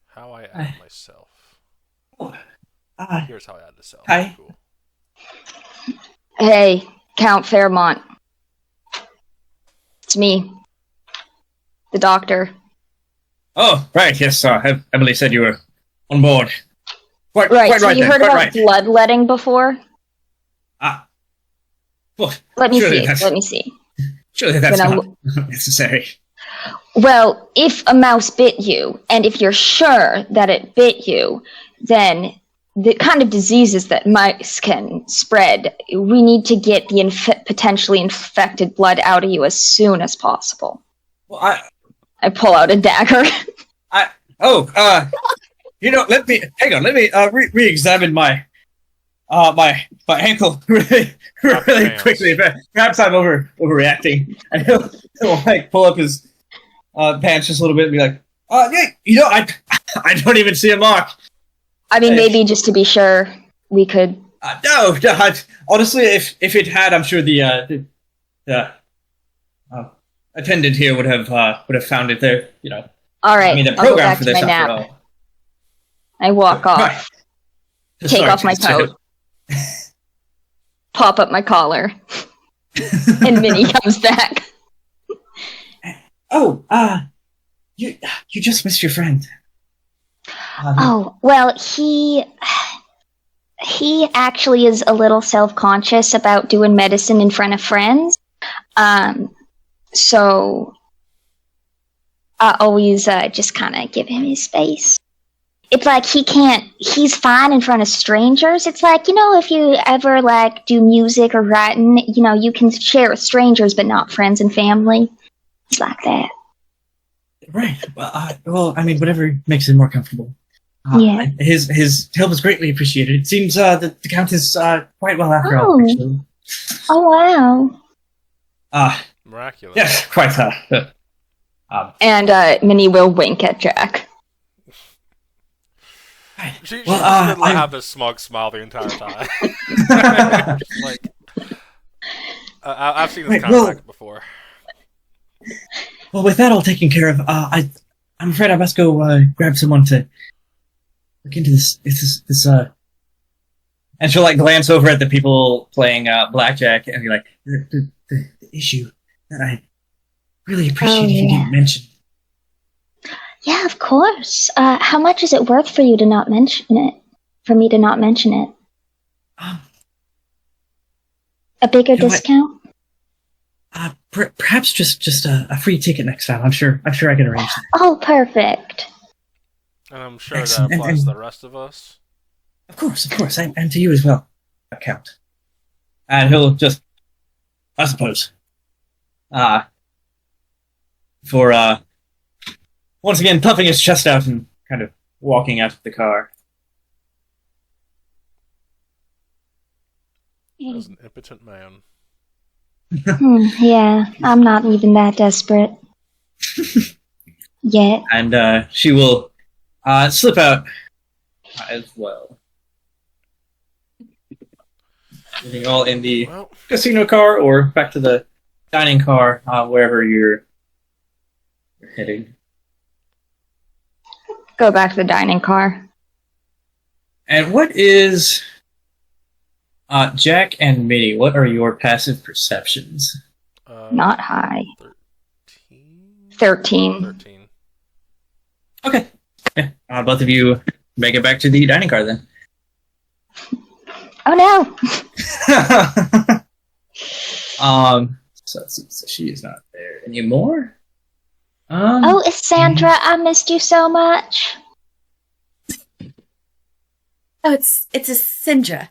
How I add myself. Here's how I add myself. Hi. Cool. Hey, Count Fairmont. It's me. The doctor. Oh, right, yes, Emily said you were on board. Quite so right, you heard quite about right. bloodletting before? Well, Let me see. Surely that's not necessary. Well, if a mouse bit you, and if you're sure that it bit you, then the kind of diseases that mice can spread, we need to get the potentially infected blood out of you as soon as possible. Well, I pull out a dagger. Let me re-examine my ankle really quickly. Perhaps I'm overreacting. And he'll like pull up his pants just a little bit and be like, I don't even see a mark. I mean, maybe just to be sure, we could. No. Honestly, if it had, I'm sure the attendant here would have found it there. All right. I mean, the I'll go program back for to this my after nap. all. I walk off. Right. Take off my coat. Pop up my collar. And Minnie comes back. You just missed your friend. Well, he actually is a little self-conscious about doing medicine in front of friends. So I always just kind of give him his space. It's like he's fine in front of strangers. It's like, if you ever like do music or writing, you can share with strangers but not friends and family. It's like that. Right. Well, I mean, whatever makes him more comfortable. Yeah. His help is greatly appreciated. It seems that the Count is quite well after all, actually. Oh, wow. Miraculous. Yes, quite. And Minnie will wink at Jack. She didn't have this smug smile the entire time. I've seen this kind of act before. Well, with that all taken care of, I'm afraid I must go grab someone to look into this. And she'll like glance over at the people playing blackjack and be like, the issue that I really appreciate if you didn't mention. Yeah, of course. How much is it worth for you to not mention it? For me to not mention it? A bigger discount? Perhaps just a free ticket next time. I'm sure I can arrange that. Oh, perfect. And I'm sure Excellent. that applies And to the rest of us. of course, and to you as well, Count. And he'll just, I suppose, for once again puffing his chest out and kind of walking out of the car. As an impotent man. Yeah, I'm not even that desperate. Yet. And she will slip out as well. Getting all in the casino car or back to the dining car, wherever you're heading. Go back to the dining car. And what is Jack and Minnie? What are your passive perceptions? Not high. 13. 13. Okay. Yeah. Both of you make it back to the dining car then. Oh no! So let's see. So she is not there anymore. Oh, it's Sandra. I missed you so much. Oh, it's a Syndra.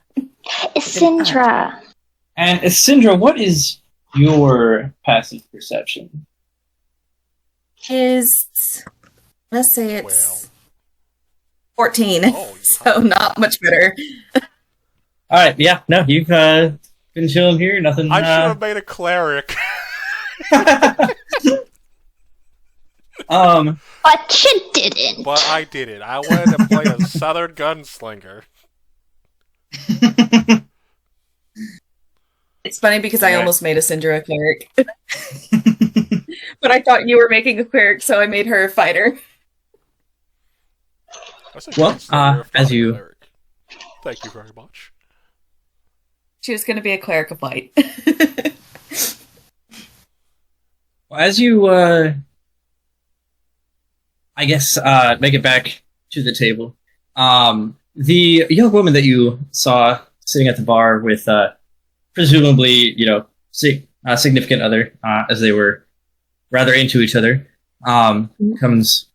It's Sindra. And Sindra, what is your passive perception? Let's say it's 14. So not much better. All right. Yeah. No, you've been chilling here. Nothing. I should have made a cleric. But you didn't. But I didn't. I wanted to play a southern gunslinger. It's funny because I almost made a Syndra a cleric. But I thought you were making a cleric, so I made her a fighter. Well, as you... Cleric. Thank you very much. She was going to be a cleric of light. As you, I guess, make it back to the table, the young woman that you saw sitting at the bar with, presumably, significant other, as they were rather into each other, comes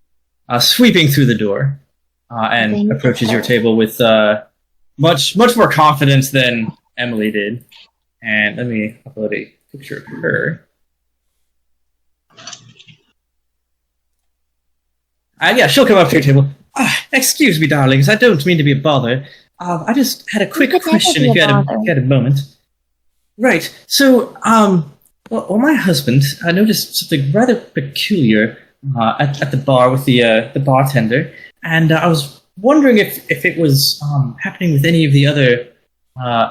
sweeping through the door and approaches your table with much more confidence than Emily did. And let me upload a picture of her. Yeah, she'll come up to your table. Excuse me, darlings, I don't mean to be a bother. I just had a quick question if you had a moment. Right, so, well, my husband, I noticed something rather peculiar at the bar with the bartender, and I was wondering if it was happening with any of the other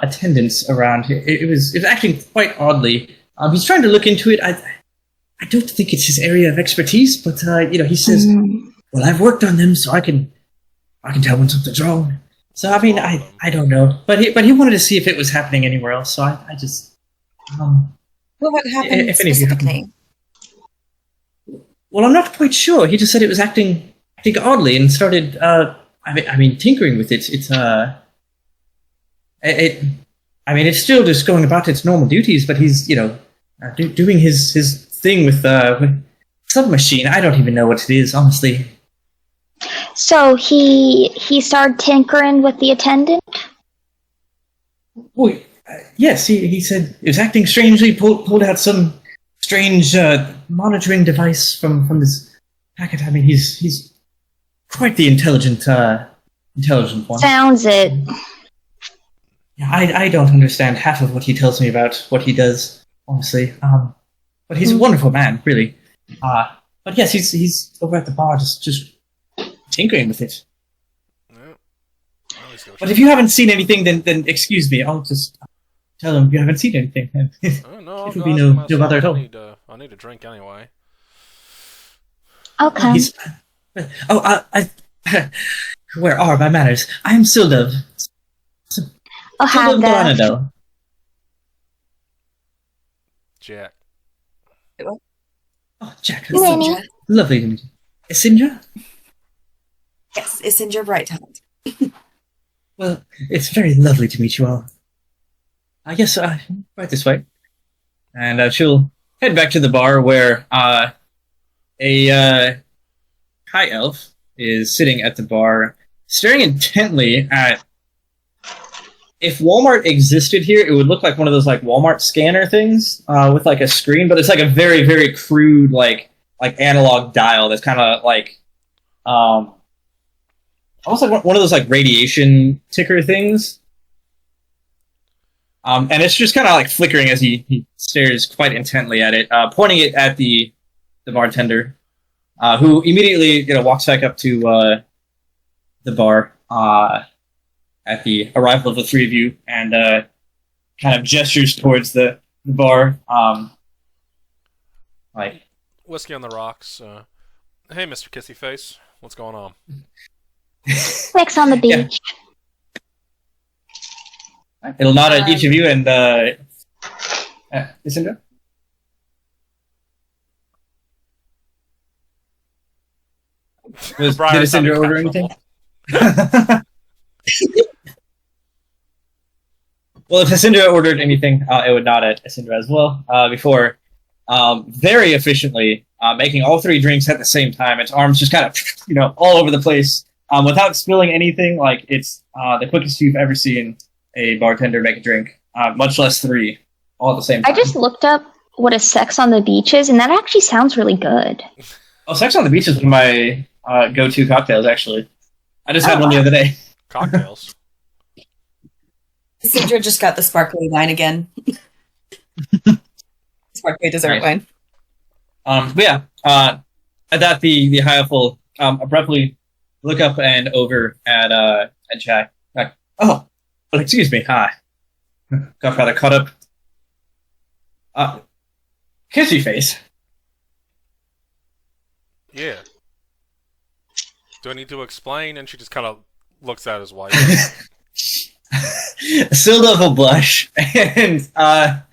attendants around here. It was acting quite oddly. He's trying to look into it. I don't think it's his area of expertise, but he says, "Well, I've worked on them, so I can tell when something's wrong." So I mean, I don't know, but he wanted to see if it was happening anywhere else. So I just What happened specifically? Well, I'm not quite sure. He just said it was acting oddly and started. I mean, tinkering with it. It's still just going about its normal duties, but he's doing his thing with some machine. I don't even know what it is, honestly. So he started tinkering with the attendant? Well, yes, he said it was acting strangely, pulled out some strange monitoring device from this packet. I mean, he's quite the intelligent one. Sounds it. Yeah, I don't understand half of what he tells me about what he does, honestly. But he's a wonderful man, really. But yes, he's over at the bar just tinkering with it. But if you haven't seen anything, then excuse me. I'll just tell him you haven't seen anything. No, It'll be no bother at all. I need a drink anyway. Okay. Where are my manners? I am Sildov. I'll have that. Jack. Oh, Jack. Minnie. Lovely to meet you. Isindra? Yes, it's in your right hand. Well, it's very lovely to meet you all. I guess right this way. And she'll head back to the bar where a high elf is sitting at the bar, staring intently at. If Walmart existed here, it would look like one of those like Walmart scanner things with like a screen, but it's like a very, very crude like analog dial that's kind of like almost like one of those like radiation ticker things. And it's just kind of like flickering as he stares quite intently at it, pointing it at the bartender, who immediately walks back up to the bar. At the arrival of the three of you, and kind of gestures towards the bar, like whiskey on the rocks. Hey, Mr. Kissy Face, what's going on? Sex on the beach. Yeah. It'll nod at each of you, and Isindra? Did Isindra order anything? Well, if Isindra ordered anything, it would nod at Isindra as well, before very efficiently making all three drinks at the same time. Its arms just kind of, all over the place, without spilling anything. Like, it's the quickest you've ever seen a bartender make a drink, much less three, all at the same time. I just looked up what a Sex on the Beach is, and that actually sounds really good. Oh, Sex on the Beach is one of my go-to cocktails, actually. I just had one the other day. Cocktails? Sindra just got the sparkly wine again. Sparkly dessert wine. But yeah, at that the Hierophant abruptly look up and over at Jack. Like, oh, well, excuse me, hi. Got rather caught up. Kissy Face. Yeah. Do I need to explain? And she just kind of looks at his wife. Still level blush, and the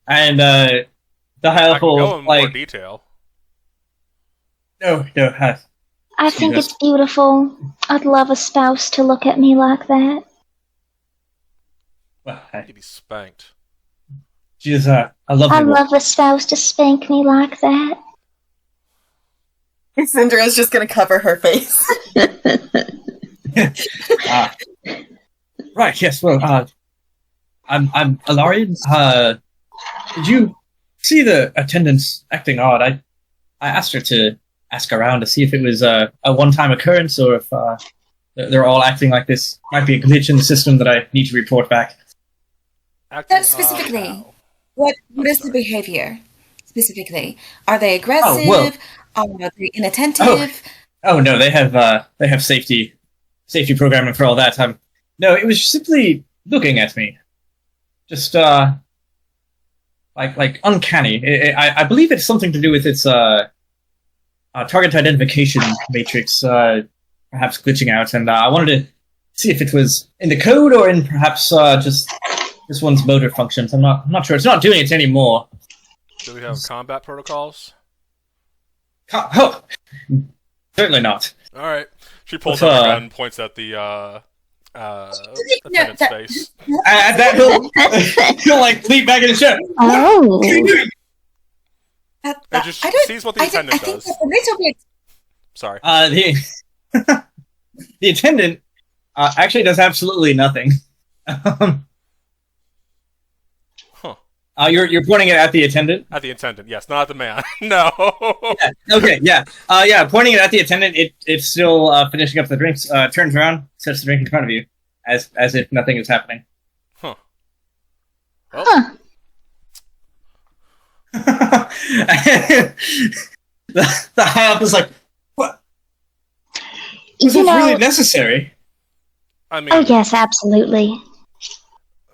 Hierophant, I can go in more detail. No, I think it's beautiful. I'd love a spouse to look at me like that. Well, He'd be spanked. She's I love a spouse to spank me like that. Sindra is just going to cover her face. Right, yes, well, I'm Alarian. Did you see the attendants acting odd? I asked her to ask around to see if it was a one-time occurrence or if they're all acting like this. Might be a glitch in the system that I need to report back. That specifically, what is the behavior? Specifically, are they aggressive? Are they inattentive? Oh no, they have safety programming for all that. No, it was simply looking at me. Just, like uncanny. I believe it's something to do with its, target identification matrix, perhaps glitching out, and I wanted to see if it was in the code or in perhaps, just this one's motor functions. I'm not sure. It's not doing it anymore. Do we have combat protocols? Oh, certainly not. Alright. She pulls out her gun and points at the, attendant's face. At that, he'll like leap back in his chair. Oh. And just sees what the attendant does. Sorry. The attendant actually does absolutely nothing. You're pointing it at the attendant? At the attendant, yes, not at the man. No. Yeah, okay, yeah. Pointing it at the attendant, it's still finishing up the drinks, turns around, sets the drink in front of you, as if nothing is happening. Huh. Well. Huh. the high up is like, what? Was this really necessary? I mean, oh yes, absolutely.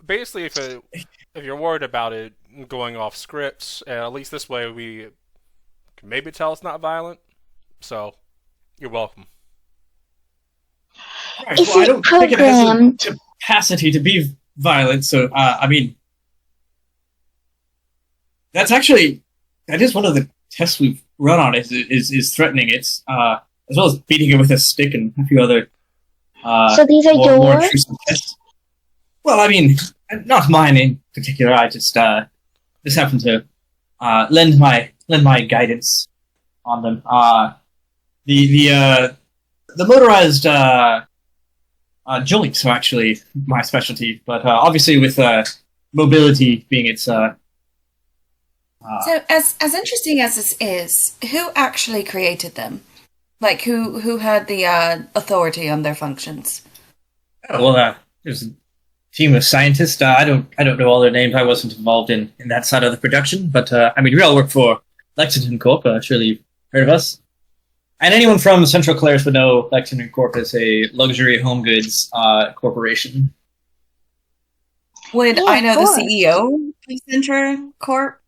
Basically, if you're worried about it going off scripts, at least this way we can maybe tell it's not violent. So, you're welcome. Right, well, I don't think it has the capacity to be violent, so, I mean... that is one of the tests we've run on, is threatening it, as well as beating it with a stick and a few other, so these are more yours? intrusive tests. Well, I mean, not mine in particular, I just happened to, lend my guidance on them. The the motorized joints are actually my specialty, but obviously with mobility being its. So, as interesting as this is, who actually created them? Like, who had the authority on their functions? Well, there's a team of scientists. I don't know all their names. I wasn't involved in that side of the production, but I mean, we all work for Lexington Corp. Surely you've heard of us. And anyone from Central Colaris would know Lexington Corp is a luxury home goods corporation. Would I know the CEO of Central Corp?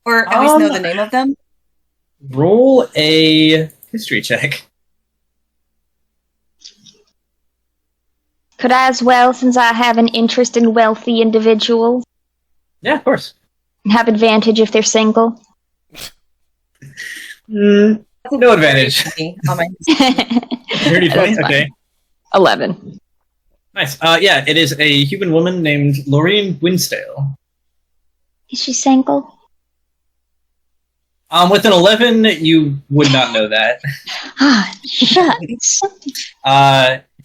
Or at least know the name of them? Roll a history check. Could I as well, since I have an interest in wealthy individuals? Yeah, of course. And have advantage if they're single? No advantage. 30 points, okay. 11. Nice. Yeah, it is a human woman named Lorraine Winsdale. Is she single? With an 11, you would not know that. Shucks.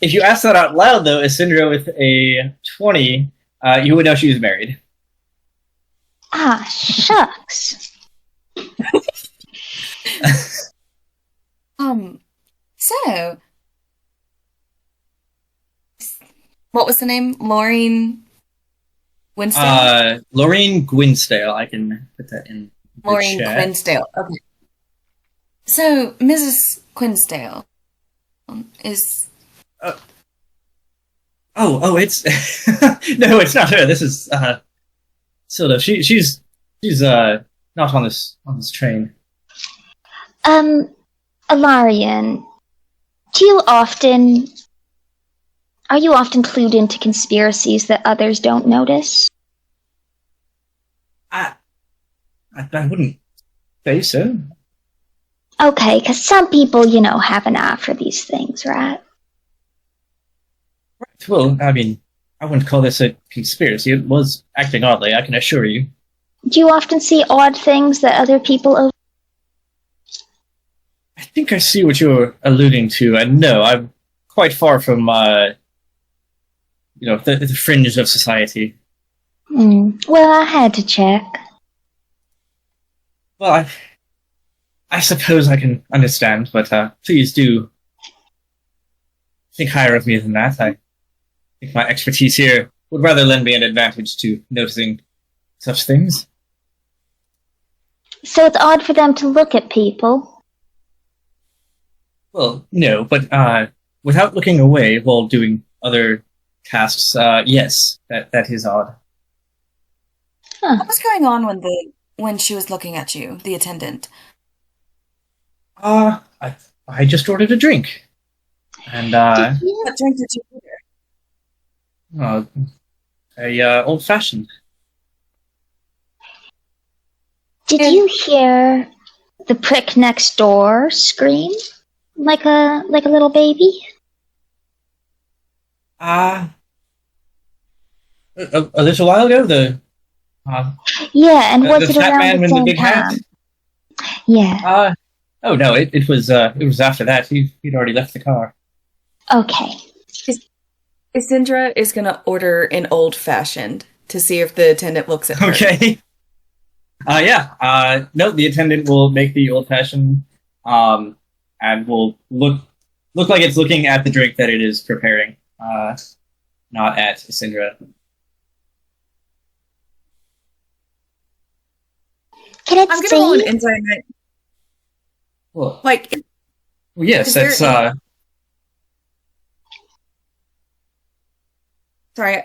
If you ask that out loud, though, Isindra with a 20, you would know she was married. Shucks. So, what was the name? Laureen Winsdale? Lorraine Gwinsdale. I can put that in the Laureen chat. Quinsdale. Okay. So, Mrs. Quinsdale is... it's... no, it's not her. This is, sort of, she's not on this train. Alarian, are you often clued into conspiracies that others don't notice? I wouldn't say so. Okay, because some people, have an eye for these things, right? Right. Well, I mean, I wouldn't call this a conspiracy. It was acting oddly, I can assure you. Do you often see odd things that other people... I think I see what you're alluding to, and no, I'm quite far from, the fringe of society. Well, I had to check. Well, I suppose I can understand, but please do think higher of me than that. I think my expertise here would rather lend me an advantage to noticing such things. So it's odd for them to look at people. Well, no, but without looking away while doing other tasks, yes, that is odd. Huh. What was going on when she was looking at you, the attendant? I just ordered a drink. And, What drink did you order? a old-fashioned. Did you hear the prick next door scream? Like a little baby? A little while ago, Yeah, and was the it fat around man the with the same big hat? time? Yeah. Oh no, it was after that. He'd already left the car. Okay. Isindra is going to order an old-fashioned to see if the attendant looks at her. Okay. No, the attendant will make the old-fashioned, and will look like it's looking at the drink that it is preparing, not at Isindra. Can it I'm going to roll an see? insight. Well, Like, yes, is there that's sorry,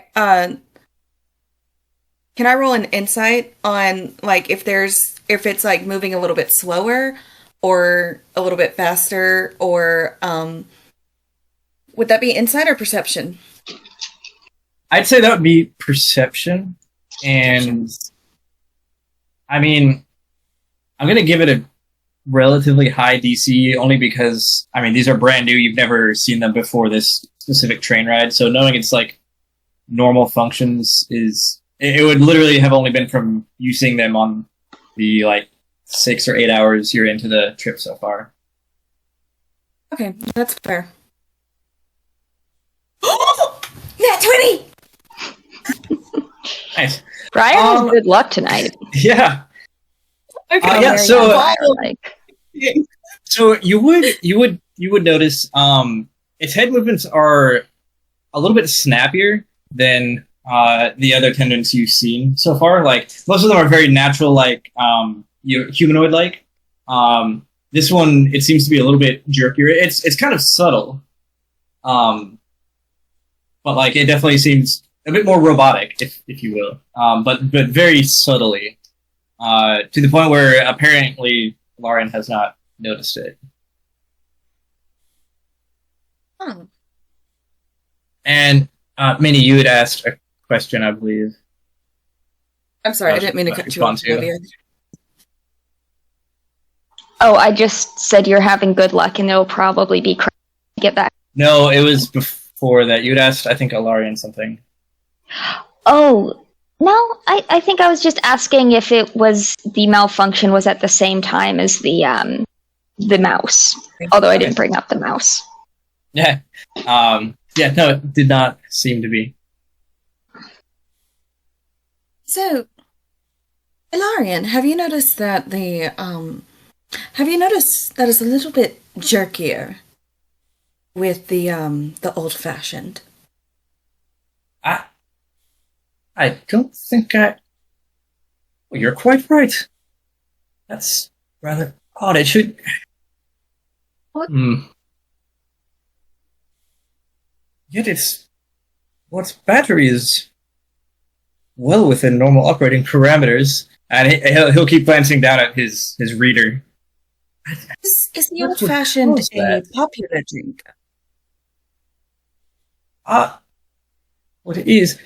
can I roll an insight on, like, if it's, like, moving a little bit slower or a little bit faster, or, would that be insight or perception? I'd say that would be perception, and I mean, I'm gonna give it a relatively high DC only because I mean these are brand new. You've never seen them before this specific train ride, so knowing it's like normal functions is it would literally have only been from you seeing them on the like 6 or 8 hours you're into the trip so far. Okay, that's fair. Nat 20! Nice. Brian has good luck tonight. Yeah. Okay, Yeah. So, Like, so you would notice its head movements are a little bit snappier than the other tendons you've seen so far. Like most of them are very natural, like humanoid like. This one, it seems to be a little bit jerkier. It's kind of subtle, but like it definitely seems a bit more robotic, if you will. But very subtly, to the point where apparently Lauren has not noticed it. Oh. And Minnie, you had asked a question, I believe. I'm sorry, I didn't mean to cut you off earlier. oh, I just said you're having good luck, and it'll probably be crazy to get back. No, it was before that. You had asked, I think, Alarian something. Oh, no, I think I was just asking if it was the malfunction was at the same time as the mouse. Although I didn't bring up the mouse. Yeah. Yeah, no, it did not seem to be. So, Ilarian, have you noticed that it's a little bit jerkier with the old-fashioned? I don't think I... Well, you're quite right. That's rather odd. It should... What? Yet its battery is well within normal operating parameters, and he'll keep glancing down at his reader. Is the What would old-fashioned cause a that? popular drink? What it is...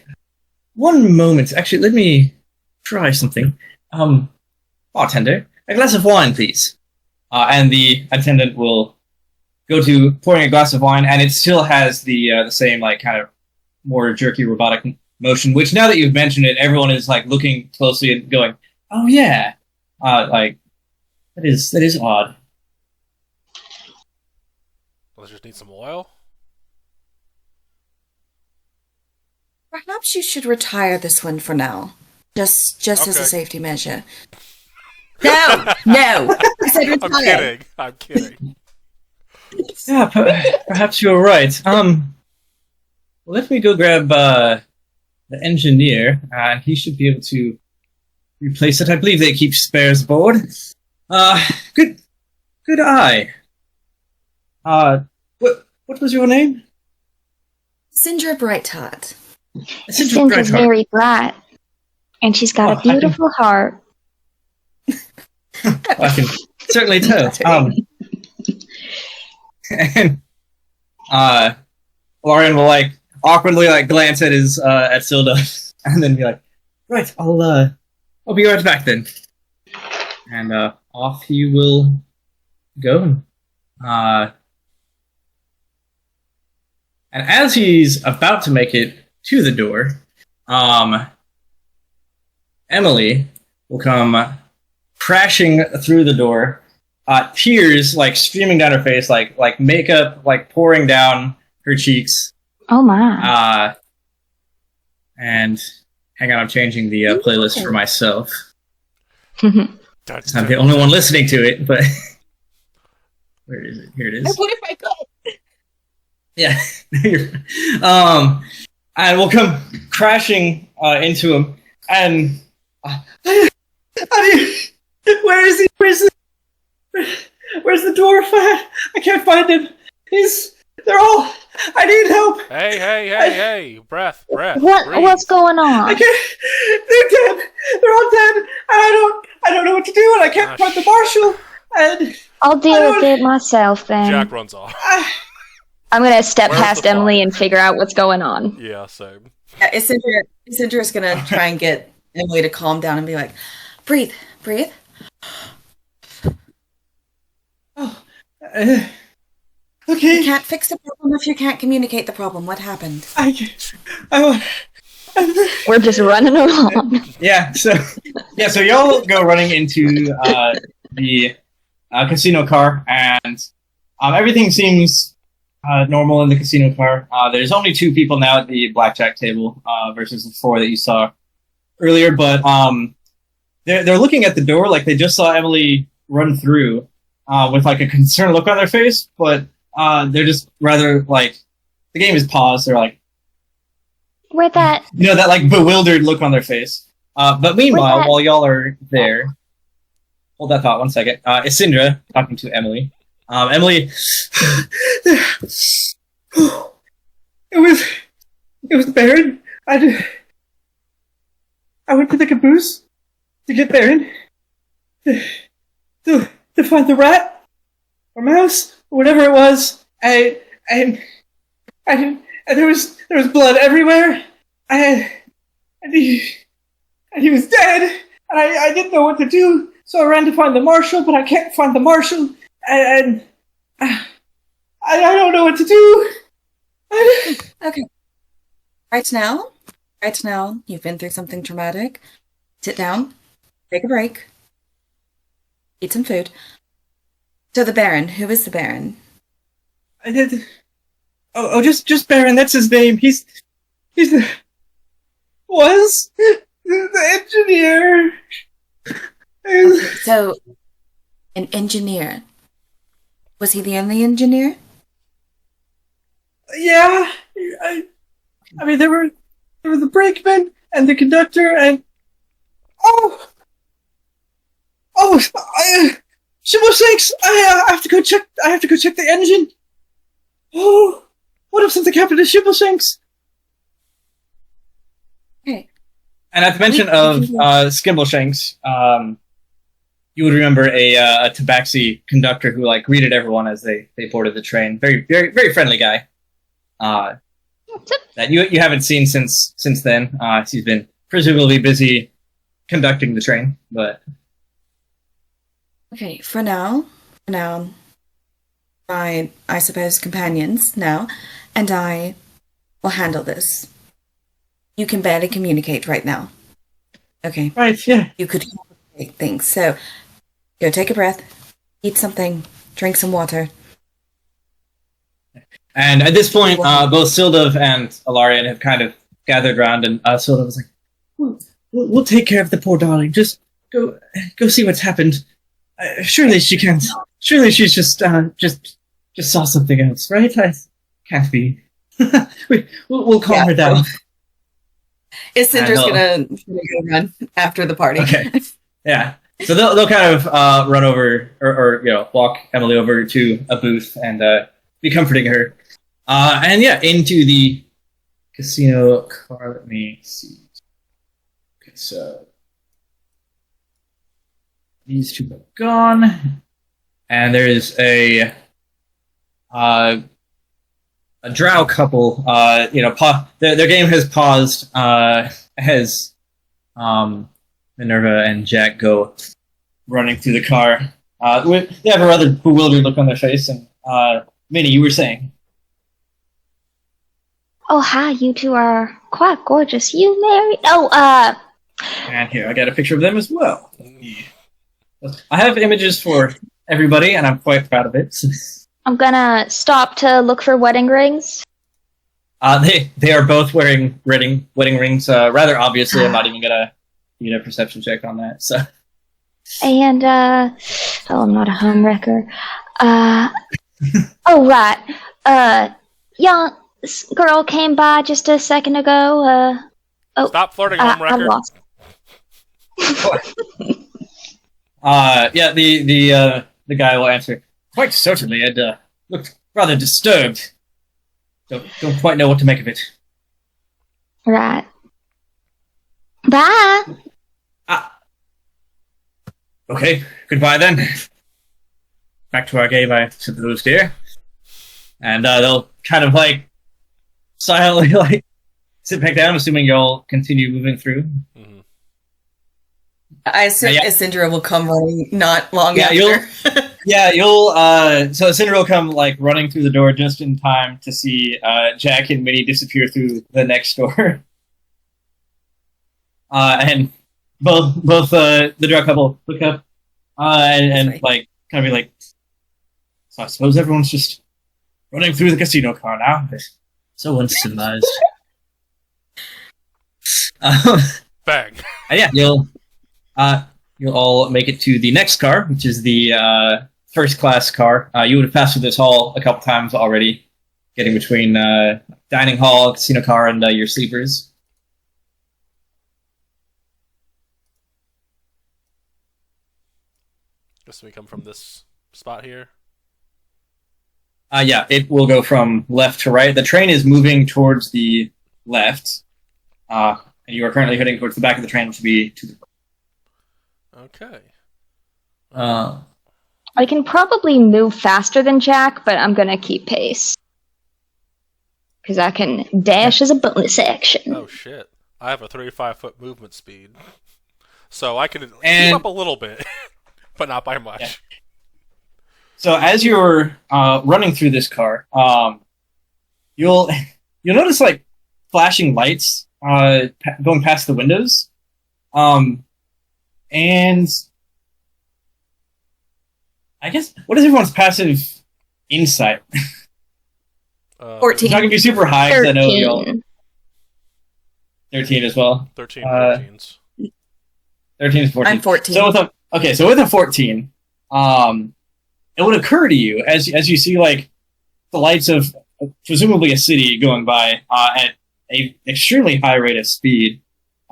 One moment. Actually, let me try something. Bartender, a glass of wine, please. And the attendant will go to pouring a glass of wine, and it still has the same like kind of more jerky robotic motion. Which now that you've mentioned it, everyone is like looking closely and going, "Oh yeah," like that is odd. Let's just need some oil. Perhaps you should retire this one for now, just as a Okay. safety measure. No, I said retire. I'm kidding. Yeah, perhaps you're right. Let me go grab the engineer, and he should be able to replace it. I believe they keep spares aboard. Good eye. What was your name? Sindra Brightheart. Cinder's very bright, and she's got a beautiful heart. I can certainly tell. And Lauren will like awkwardly like glance at his at Silda, and then be like, "Right, I'll be right back then." And off he will go. And as he's about to make it to the door, Emily will come crashing through the door, tears like streaming down her face, like makeup like pouring down her cheeks. Oh my! And hang on, I'm changing the playlist for myself. I'm the only one listening to it, but where is it? Here it is. What if I could? Yeah. And we'll come crashing into him, and where is he? Where's the dwarf? I can't find him. They're all. I need help. Hey! Breath. Breathe. What's going on? I can't. They're dead. They're all dead, and I don't know what to do, and I can't find the marshal. And I'll deal with it myself then. Jack runs off. I'm gonna step Where's past the Emily fire? and figure out what's going on. Yeah, same. Yeah, Isindra's gonna try and get Emily to calm down and be like, breathe. okay. You can't fix the problem if you can't communicate the problem. What happened? We're just running along. Yeah. So y'all go running into the casino car, and Everything seems normal in the casino car. There's only 2 people now at the blackjack table versus the 4 that you saw earlier. But they're looking at the door like they just saw Emily run through with like a concerned look on their face. But they're just rather like the game is paused. They're like, Where that? that like bewildered look on their face. But meanwhile, while y'all are there, hold that thought 1 second. Isindra talking to Emily. Emily, it was Baron. I went to the caboose to get Baron to find the rat or mouse or whatever it was. And there was blood everywhere. And he was dead. And I didn't know what to do, so I ran to find the marshal, but I can't find the marshal. And I don't know what to do. Okay. Right now, you've been through something traumatic. Sit down, take a break, eat some food. So the Baron, who is the Baron? I did. Oh, just Baron. That's his name. He's the engineer. Okay, so, an engineer. Was he the only engineer? Yeah. I mean, there were the brakeman and the conductor and Shimoshanks! I have to go check. I have to go check the engine. Oh, what if something happened to Shimoshanks? Okay. And at the mention of Skimbleshanks, you would remember a Tabaxi conductor who like greeted everyone as they boarded the train. Very, very, very friendly guy. That you haven't seen since then. He's been presumably busy conducting the train, but Okay, for now, my, I suppose, companions now, and I will handle this. You can barely communicate right now. Okay. right, yeah. You could communicate things. So, go take a breath, eat something, drink some water. And at this point, both Sildov and Alarian have kind of gathered around, and Sildov was like, we'll take care of the poor darling. Just go see what's happened. Surely she can't. Surely she's just saw something else, right? I can't be. We'll calm her down. Isindra's gonna go run after the party. Okay. Yeah. So they'll kind of run over or walk Emily over to a booth and be comforting her. And yeah, into the casino car. Let me see. Okay, so these 2 are gone, and there is a drow couple. Their game has paused as Minerva and Jack go running through the car. They have a rather bewildered look on their face, and Minnie, you were saying. Oh, hi, you two are quite gorgeous. You married? Oh, And here, I got a picture of them as well. I have images for everybody, and I'm quite proud of it. I'm gonna stop to look for wedding rings. They are both wearing wedding rings. Rather obviously, I'm not even gonna need a perception check on that. So. And I'm not a homewrecker. Oh right. Young girl came by just a second ago. Stop flirting, I homewrecker. lost. Yeah, the guy will answer. Quite certainly, Ed looked rather disturbed. Don't quite know what to make of it. Right. Bye. Okay, goodbye then. Back to our game, I suppose, dear. And they'll kind of silently sit back down, assuming you'll continue moving through. Mm-hmm. I assume Isindra will come running not long after. You'll so Cinder will come running through the door just in time to see Jack and Minnie disappear through the next door. And both the drug couple look up and kind of be like, So I suppose everyone's just running through the casino car now. They're so uncivilized. Bang. Yeah, you'll all make it to the next car, which is the first class car. You would have passed through this hall a couple times already, getting between dining hall, casino car, and your sleepers. Guess we come from this spot here. Yeah, it will go from left to right. The train is moving towards the left, and you are currently heading towards the back of the train, which would be to the Okay. I can probably move faster than Jack, but I'm gonna keep pace. Because I can dash as a bonus action. Oh shit! I have a 35-foot movement speed, so I can And- keep up a little bit, but not by much. Yeah. So as you're running through this car, you'll notice like flashing lights going past the windows, and I guess what is everyone's passive insight? 14. It's not gonna be super high because I know you'll 13. 13 as well. 13 13s. 13 is 14. I'm 14. So with a 14, it would occur to you as you see like the lights of presumably a city going by at a extremely high rate of speed.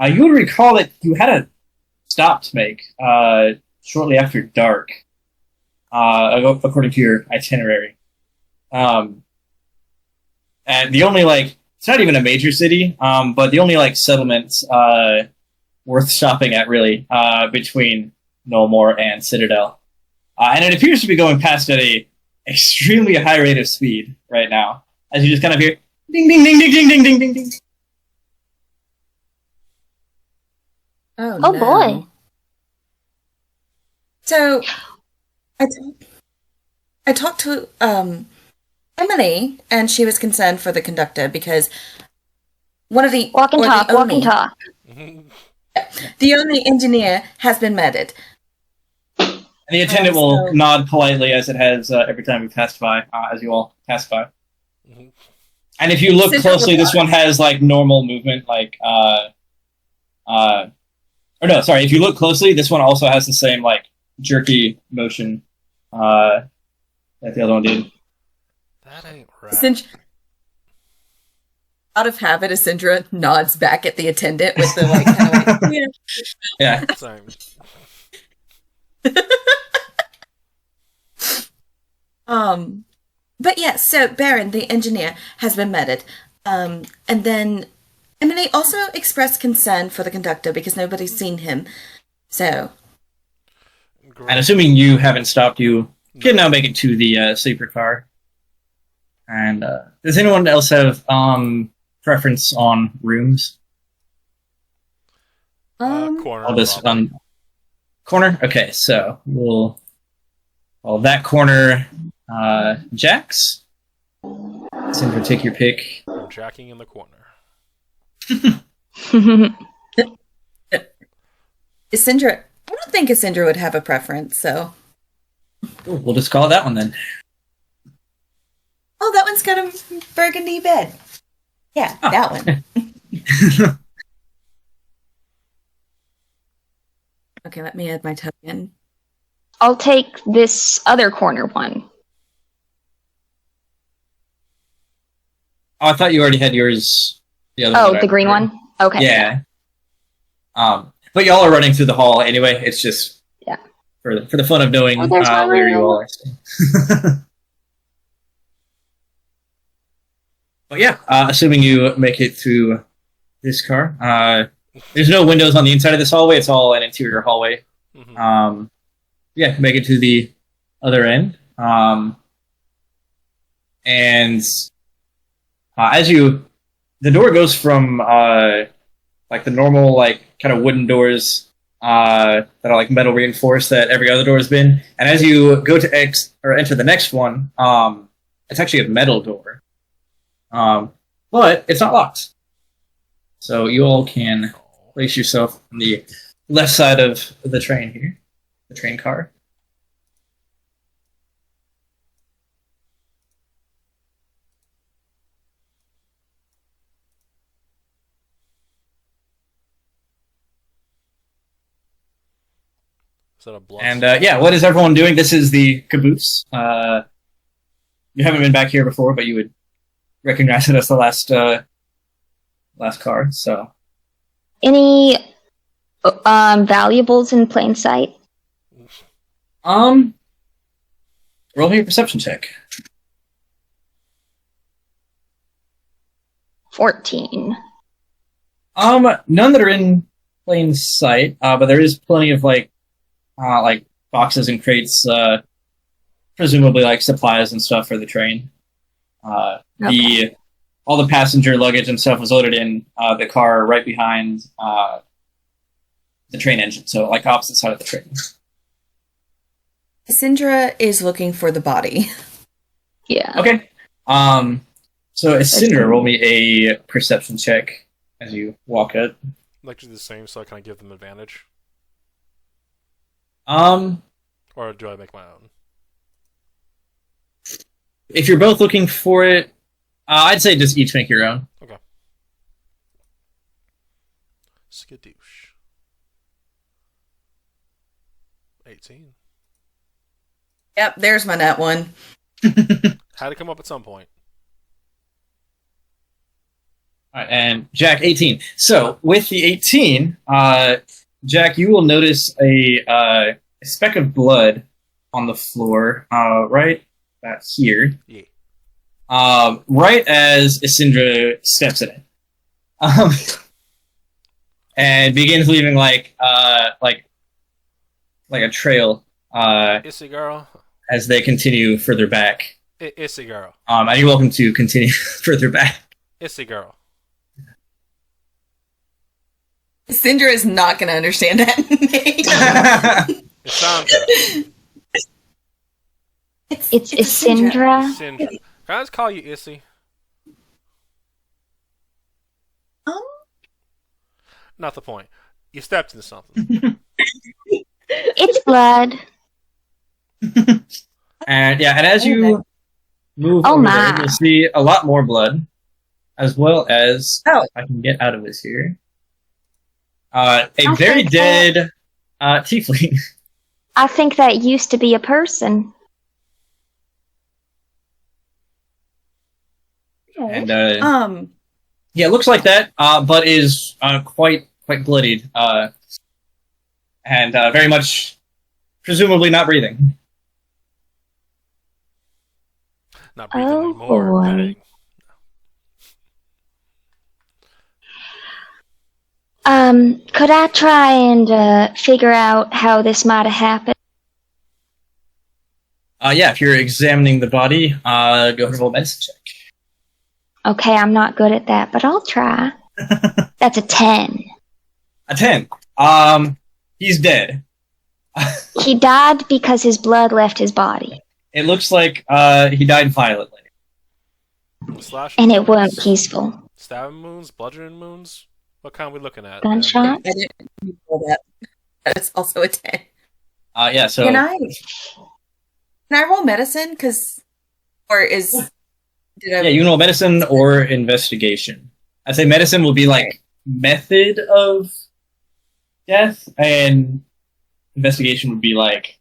You would recall that you had a stop to make shortly after dark, according to your itinerary. And the only it's not even a major city, but the only settlement worth stopping at really between Knowmore and Citadel. And it appears to be going past at a extremely high rate of speed right now, as you just kind of hear ding ding ding ding ding ding ding ding ding. Oh, Oh, no. boy. So, I talked to Emily, and she was concerned for the conductor because one of the Walk and or the talk, walk only- and talk. The only engineer has been murdered. And the attendant Oh, will so- nod politely as it has every time we pass by, as you all pass by. Mhm. And if you look Since closely, it was- this one has normal movement, or no, sorry. If you look closely, this one also has the same jerky motion that the other one did. That ain't right. Out of habit, Asindra nods back at the attendant with the kind of yeah. Yeah. Same. But yeah, so Baron, the engineer, has been murdered. And then Emily also expressed concern for the conductor because nobody's seen him. So, Great. And assuming you haven't stopped, you can now make it to the sleeper car. And does anyone else have preference on rooms? Corner. All this probably. corner. Okay, so we'll call that corner Jax. Cinder, take your pick. I'm jacking in the corner. Asindra, I don't think Asindra would have a preference, so. Cool, we'll just call that one then. Oh, that one's got a burgundy bed. Yeah, that one. Okay, let me add my token. I'll take this other corner one. Oh, I thought you already had yours. The other Oh, one, the green one? Okay. Yeah. But y'all are running through the hall anyway. It's just Yeah. for the fun of knowing Oh, there's my where you room. all are staying. But yeah, assuming you make it through this car, there's no windows on the inside of this hallway. It's all an interior hallway. Mhm. Yeah, make it to the other end. And the door goes from the normal kind of wooden doors that are metal reinforced that every other door has been. And as you go to enter the next one, it's actually a metal door, but it's not locked. So you all can place yourself on the left side of the train here, the train car. Is that a blood? And what is everyone doing? This is the caboose. You haven't been back here before, but you would recognize it as the last car. So, Any valuables in plain sight? roll me a perception check. 14. None that are in plain sight, but there is plenty of like boxes and crates, presumably like supplies and stuff for the train. Okay. All the passenger luggage and stuff was loaded in the car right behind the train engine, so like opposite side of the train. Cassandra is looking for the body. Yeah. Okay. So Cinder, roll me a perception check as you walk it. I'd like to do the same, so I kind of give them advantage. Or do I make my own? If you're both looking for it, I'd say just each make your own. Okay. Skadoosh. 18. Yep, there's my nut one. Had to come up at some point. All right, and Jack, 18. So with the 18, Jack, you will notice a speck of blood on the floor, right about here. Yeah. Right as Isindra steps in it, and begins leaving like a trail. Issy girl. As they continue further back. Issy girl. And you're welcome to continue further back. Issy girl. Cassandra is not going to understand that name. It sounds good. It's Isindra. Sindra. Can I just call you Issy? Not the point. You stepped into something. It's blood. And as you move Oh over my. there, you'll see a lot more blood, as well as if I can get out of this here. A very think dead tiefling. I think that used to be a person. And it looks like that, but is quite bloodied, and very much, presumably not breathing. Not breathing Oh, anymore. boy. Bang. Could I try and figure out how this might have happened? If you're examining the body, go ahead and roll a medicine check. Okay, I'm not good at that, but I'll try. That's a 10. A 10. He's dead. He died because his blood left his body, It looks like he died violently. Slashing and it wounds, wasn't peaceful. Stabbing wounds, bludgeoning wounds. What kind are we looking at? Gunshot? I didn't roll that. That is also a 10. So Can I roll medicine? Did I? you can roll medicine or investigation. I'd say medicine will be like method of death, and investigation would be like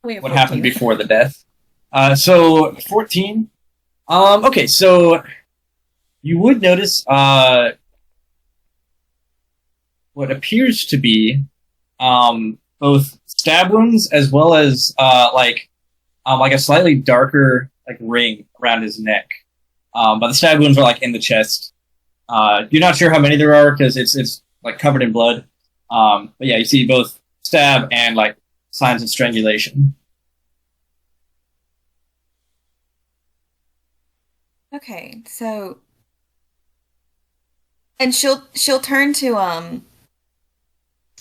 what happened before the death. So 14. Okay, so you would notice what appears to be both stab wounds as well as like a slightly darker like ring around his neck. But the stab wounds are like in the chest. You're not sure how many there are because it's like covered in blood. But yeah, you see both stab and like signs of strangulation. Okay, so, and she'll turn to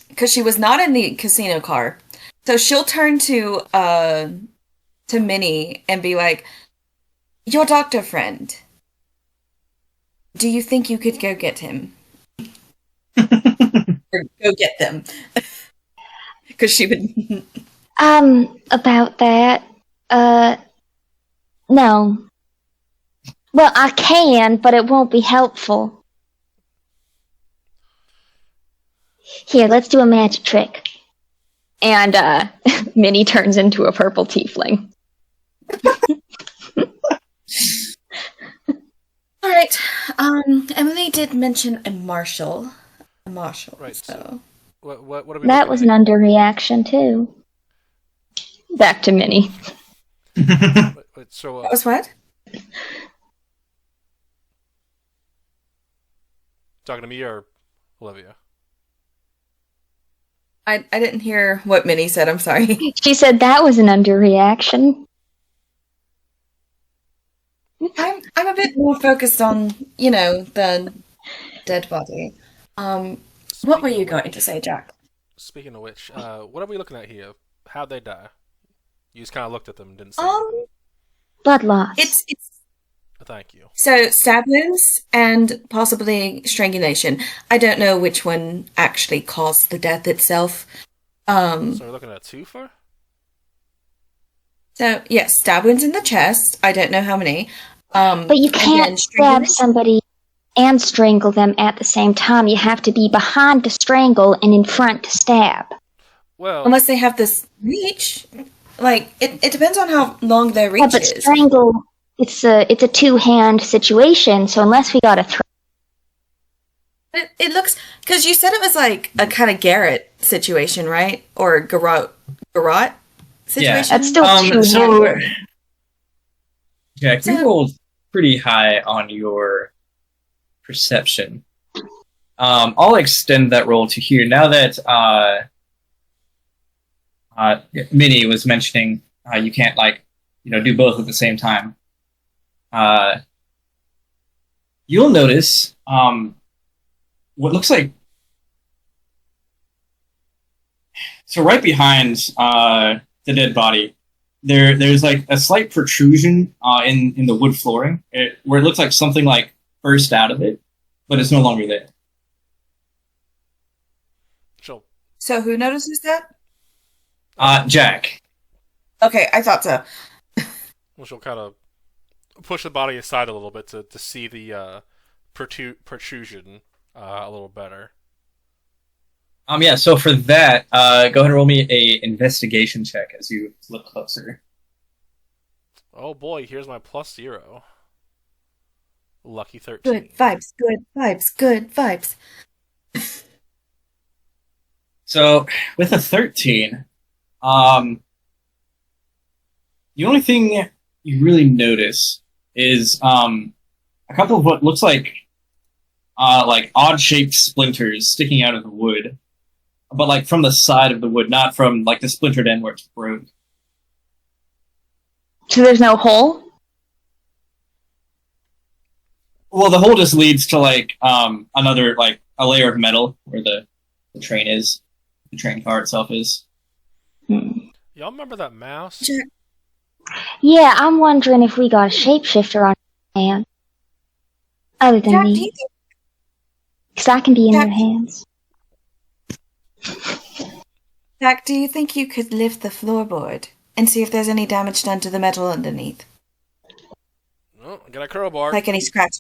because she was not in the casino car, so she'll turn to Minnie and be like, "Your doctor friend, do you think you could go get him, or go get them?" Because she would. About that, no. Well, I can, but it won't be helpful. Here, let's do a magic trick. And Minnie turns into a purple tiefling. All right. Emily did mention a marshal. Right. So What are we That looking was at? an underreaction, too. Back to Minnie. Wait, so that was what? talking to me or Olivia? I didn't hear what Minnie said. I'm sorry. She said that was an underreaction. I'm a bit more focused on, the dead body. What were you going to say, Jack? Speaking of which, what are we looking at here? How'd they die? You just kind of looked at them and didn't say anything. Blood loss. It's Thank you. so stab wounds and possibly strangulation. I don't know which one actually caused the death itself. So we're looking at a twofer? So yes, stab wounds in the chest. I don't know how many. But you and then can't stab strangulation. somebody and strangle them at the same time. You have to be behind to strangle and in front to stab. Well, Unless they have this reach. Like, it depends on how long their reach Yeah, but is. strangle, it's a two-hand situation, so unless we got a throw. It looks... Because you said it was like a kind of Garrett situation, right? Or garrote situation? That's still two-handed. So, Jack, you So- rolled pretty high on your perception. I'll extend that roll to here. Now that Minnie was mentioning you can't do both at the same time. You'll notice what looks like. So right behind the dead body, there's like a slight protrusion in the wood flooring, where it looks like something like burst out of it, but it's no longer there. So who notices that? Jack. Okay, I thought so. well, she'll kind of push the body aside a little bit to see the protrusion a little better. Yeah, so for that, go ahead and roll me a investigation check as you look closer. Oh boy, here's my +0. Lucky 13. Good vibes, good vibes, good vibes. So, with a 13, the only thing you really notice is a couple of what looks like odd-shaped splinters sticking out of the wood, but like from the side of the wood, not from like the splintered end where it's broke. So there's no hole? Well, the hole just leads to another a layer of metal where the train is, the train car itself is. Y'all remember that mouse? Yeah, I'm wondering if we got a shapeshifter on our hand. Other than Jack, do me. you think... Because I can be in Jack- their hands. Jack, do you think you could lift the floorboard and see if there's any damage done to the metal underneath? Oh, I got a crowbar. Like any scratch?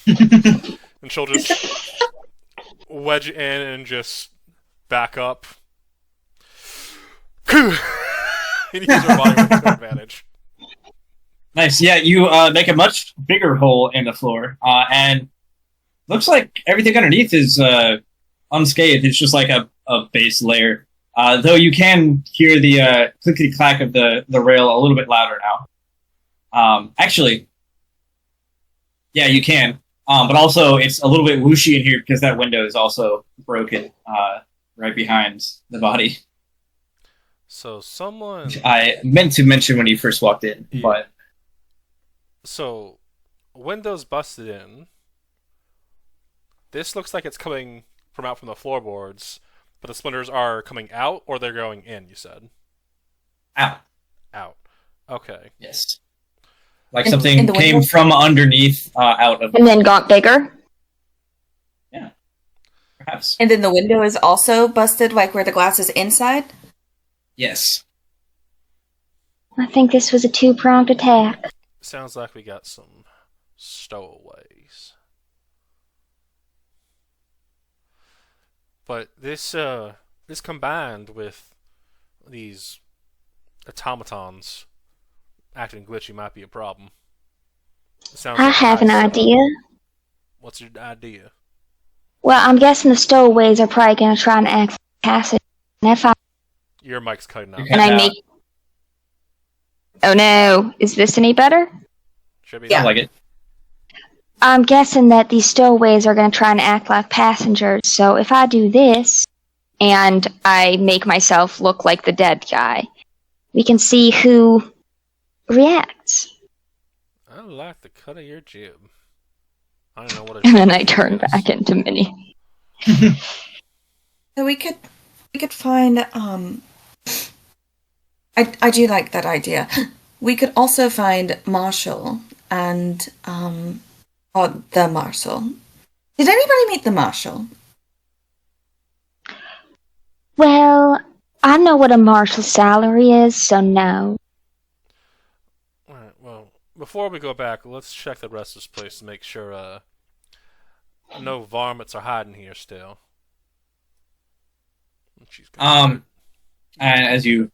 And she'll just wedge in and just back up. and use her body with no advantage. Nice. Yeah, you make a much bigger hole in the floor, and looks like everything underneath is unscathed. It's just like a base layer. Though you can hear the clickety clack of the rail a little bit louder now. Actually, yeah, you can. But also, it's a little bit whooshy in here because that window is also broken right behind the body. So someone... Which I meant to mention when you first walked in, Yeah. but... So, windows busted in. This looks like it's coming from out from the floorboards, but the splinters are coming out, or they're going in, you said? Out. Out. Okay. Yes. Like In something the came window? from underneath out of... And then got bigger. Perhaps. And then the window is also busted, like where the glass is inside? Yes. I think this was a two-pronged attack. Sounds like we got some stowaways. But this combined with these automatons acting glitchy might be a problem. I have an idea. What's your idea? Well, I'm guessing the stowaways are probably going to try and access the passage. And if I Your mic's cutting out. and I make, oh no, is this any better? Should be. Yeah. Sounds like it. I'm guessing that these stowaways are going to try and act like passengers. So if I do this and I make myself look like the dead guy, we can see who reacts. I like the cut of your jib. I don't know what. And then I turn back into Minnie. So we could find I do like that idea. We could also find Marshall and or the Marshall. Did anybody meet the Marshall? Well, I know what a marshal's salary is, so no. Alright, well, before we go back, let's check the rest of this place to make sure no varmints are hiding here still. And as you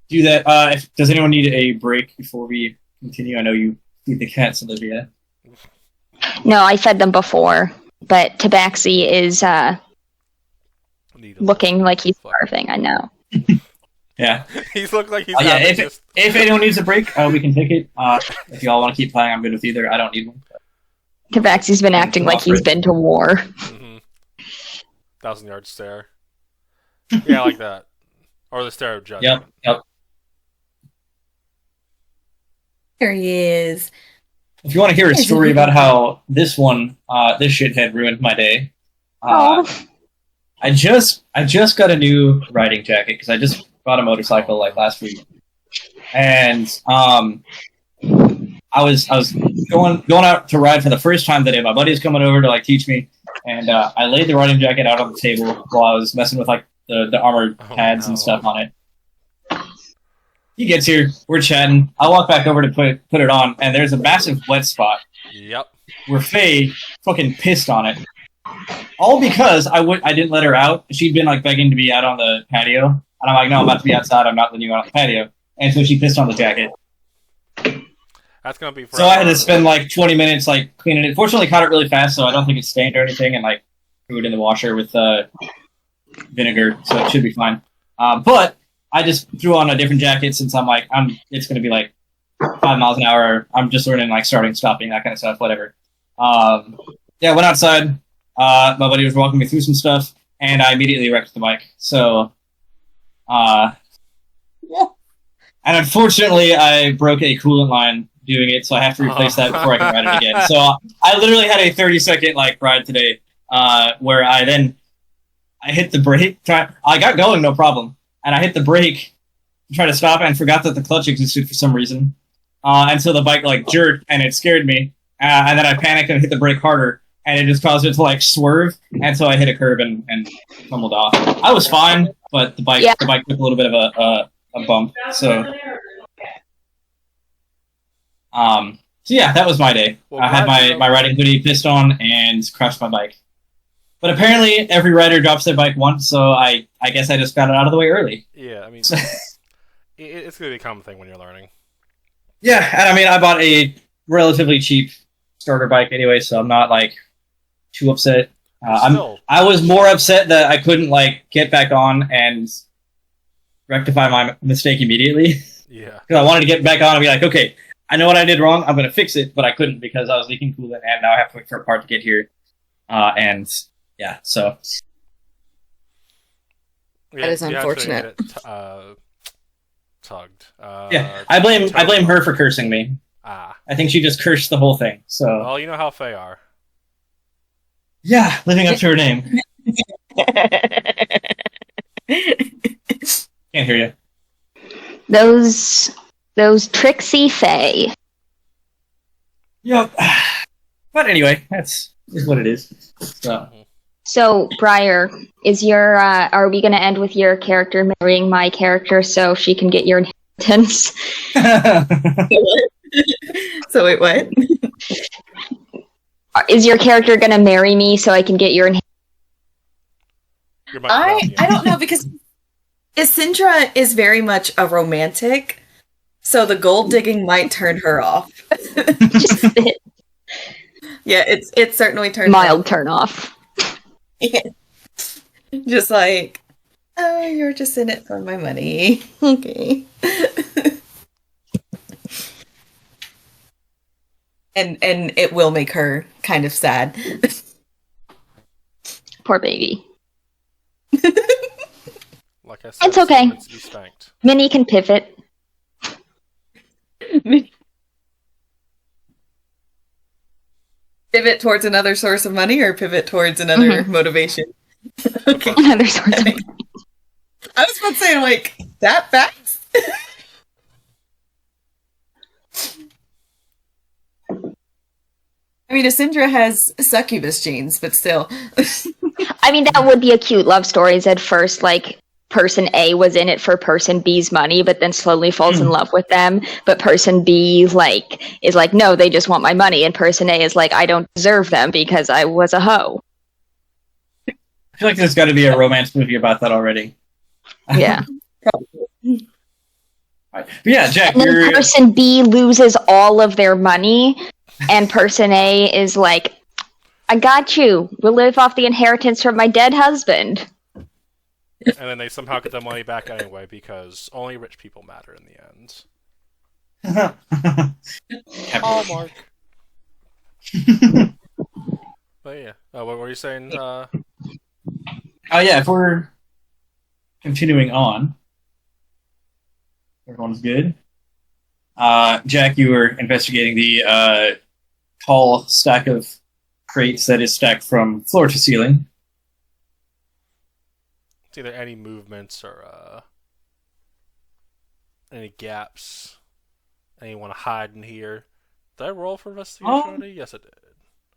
do that, does anyone need a break before we continue? I know you feed the cats, Olivia. No, I fed them before, but Tabaxi is looking like he's starving, I know. Yeah. He's looked like he's Yeah, if anyone needs a break, we can take it. If y'all want to keep playing, I'm good with either. I don't need one. Tabaxi's been acting like he's been to war. Mm-hmm. 1,000-yard stare. Yeah, like that. Or the stare of judgment. Yep. There he is. If you want to hear a story about how this shithead ruined my day, I just got a new riding jacket because I just bought a motorcycle like last week, and I was going out to ride for the first time today. My buddy's coming over to like teach me, and I laid the riding jacket out on the table while I was messing with like the armored pads and stuff on it. He gets here, we're chatting. I walk back over to put it on, and there's a massive wet spot. Yep. Where Faye fucking pissed on it. All because I didn't let her out. She'd been like begging to be out on the patio. And I'm like, no, I'm about to be outside. I'm not letting you out on the patio. And so she pissed on the jacket. That's gonna be. So I had to spend like 20 minutes like cleaning it. Fortunately, caught it really fast, so I don't think it's stained or anything. And like threw it in the washer with vinegar, so it should be fine. But I just threw on a different jacket since it's gonna be like 5 miles an hour. I'm just learning like starting, stopping, that kind of stuff, whatever. Went outside. My buddy was walking me through some stuff, and I immediately wrecked the bike. So, And unfortunately, I broke a coolant line doing it, so I have to replace that before I can ride it again. So I literally had a 30-second like ride today, where I hit the brake. I got going, no problem, and I hit the brake to try to stop and forgot that the clutch existed for some reason. And so the bike like jerked, and it scared me. And then I panicked and hit the brake harder, and it just caused it to like swerve. And so I hit a curb and tumbled off. I was fine, but the bike took a little bit of a bump. So yeah, that was my day. Well, I had my riding hoodie pissed on and crashed my bike. But apparently every rider drops their bike once, so I guess I just got it out of the way early. Yeah, I mean, it's going to be a common thing when you're learning. Yeah, and I mean, I bought a relatively cheap starter bike anyway, so I'm not like too upset. I was more upset that I couldn't like get back on and rectify my mistake immediately. Yeah. Because I wanted to get back on and be like, okay, I know what I did wrong. I'm going to fix it, but I couldn't because I was leaking coolant, and now I have to wait for a part to get here. And yeah, so that is unfortunate. Tugged. I blame her for cursing me. I think she just cursed the whole thing. So well, you know how Faye are. Yeah, living up to her name. Can't hear you. Those tricksy Faye. Yep. But anyway, is what it is. So, Briar, are we going to end with your character marrying my character so she can get your inheritance? So wait, what? Is your character going to marry me so I can get your inheritance? You're my I don't know, because Isindra is very much a romantic, so the gold digging might turn her off. Just a bit. Yeah, it certainly turns Mild turn off. Yeah. Just like, oh, you're just in it for my money. Okay. and it will make her kind of sad. Poor baby. Like I said, It's okay. someone needs to be spanked. Minnie can pivot. Pivot towards another source of money or pivot towards another motivation? Okay. Another source of money. I was about to say, like, that fast? I mean, Isindra has succubus genes, but still. I mean, that would be a cute love stories at first, like, person A was in it for person B's money, but then slowly falls in love with them. But person B is like, no, they just want my money. And person A is like, I don't deserve them because I was a hoe. I feel like there's got to be a romance movie about that already. Yeah. But yeah, Jack, And then you're... person B loses all of their money, and person A is like, I got you. We'll live off the inheritance from my dead husband. And then they somehow get the money back anyway because only rich people matter in the end. Hallmark. But yeah, what were you saying? Oh yeah, if we're continuing on, everyone's good. Jack, you were investigating the tall stack of crates that is stacked from floor to ceiling. It's either any movements or any gaps. Anyone to hide in here? Did I roll for investigation already? Yes, I did.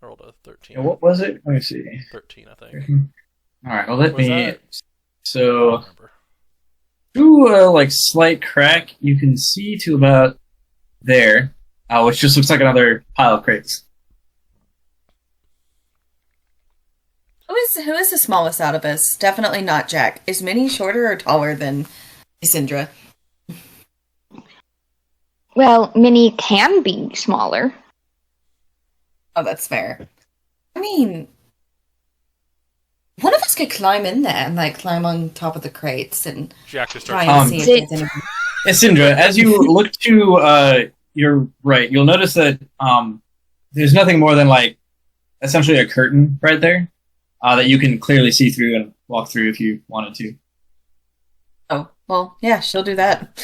I rolled a 13. Yeah, what was it? Let me see. 13, I think. All right. Well, let Was me. that? I So, don't remember. through a slight crack, you can see to about there, which just looks like another pile of crates. Who is the smallest out of us? Definitely not Jack. Is Minnie shorter or taller than Isindra? Well, Minnie can be smaller. Oh, that's fair. I mean, one of us could climb in there and climb on top of the crates and Jack just try starts. and see if there's anything. Isindra, as you look to your right, you'll notice that there's nothing more than essentially a curtain right there that you can clearly see through and walk through if you wanted to. Oh, well, yeah, she'll do that.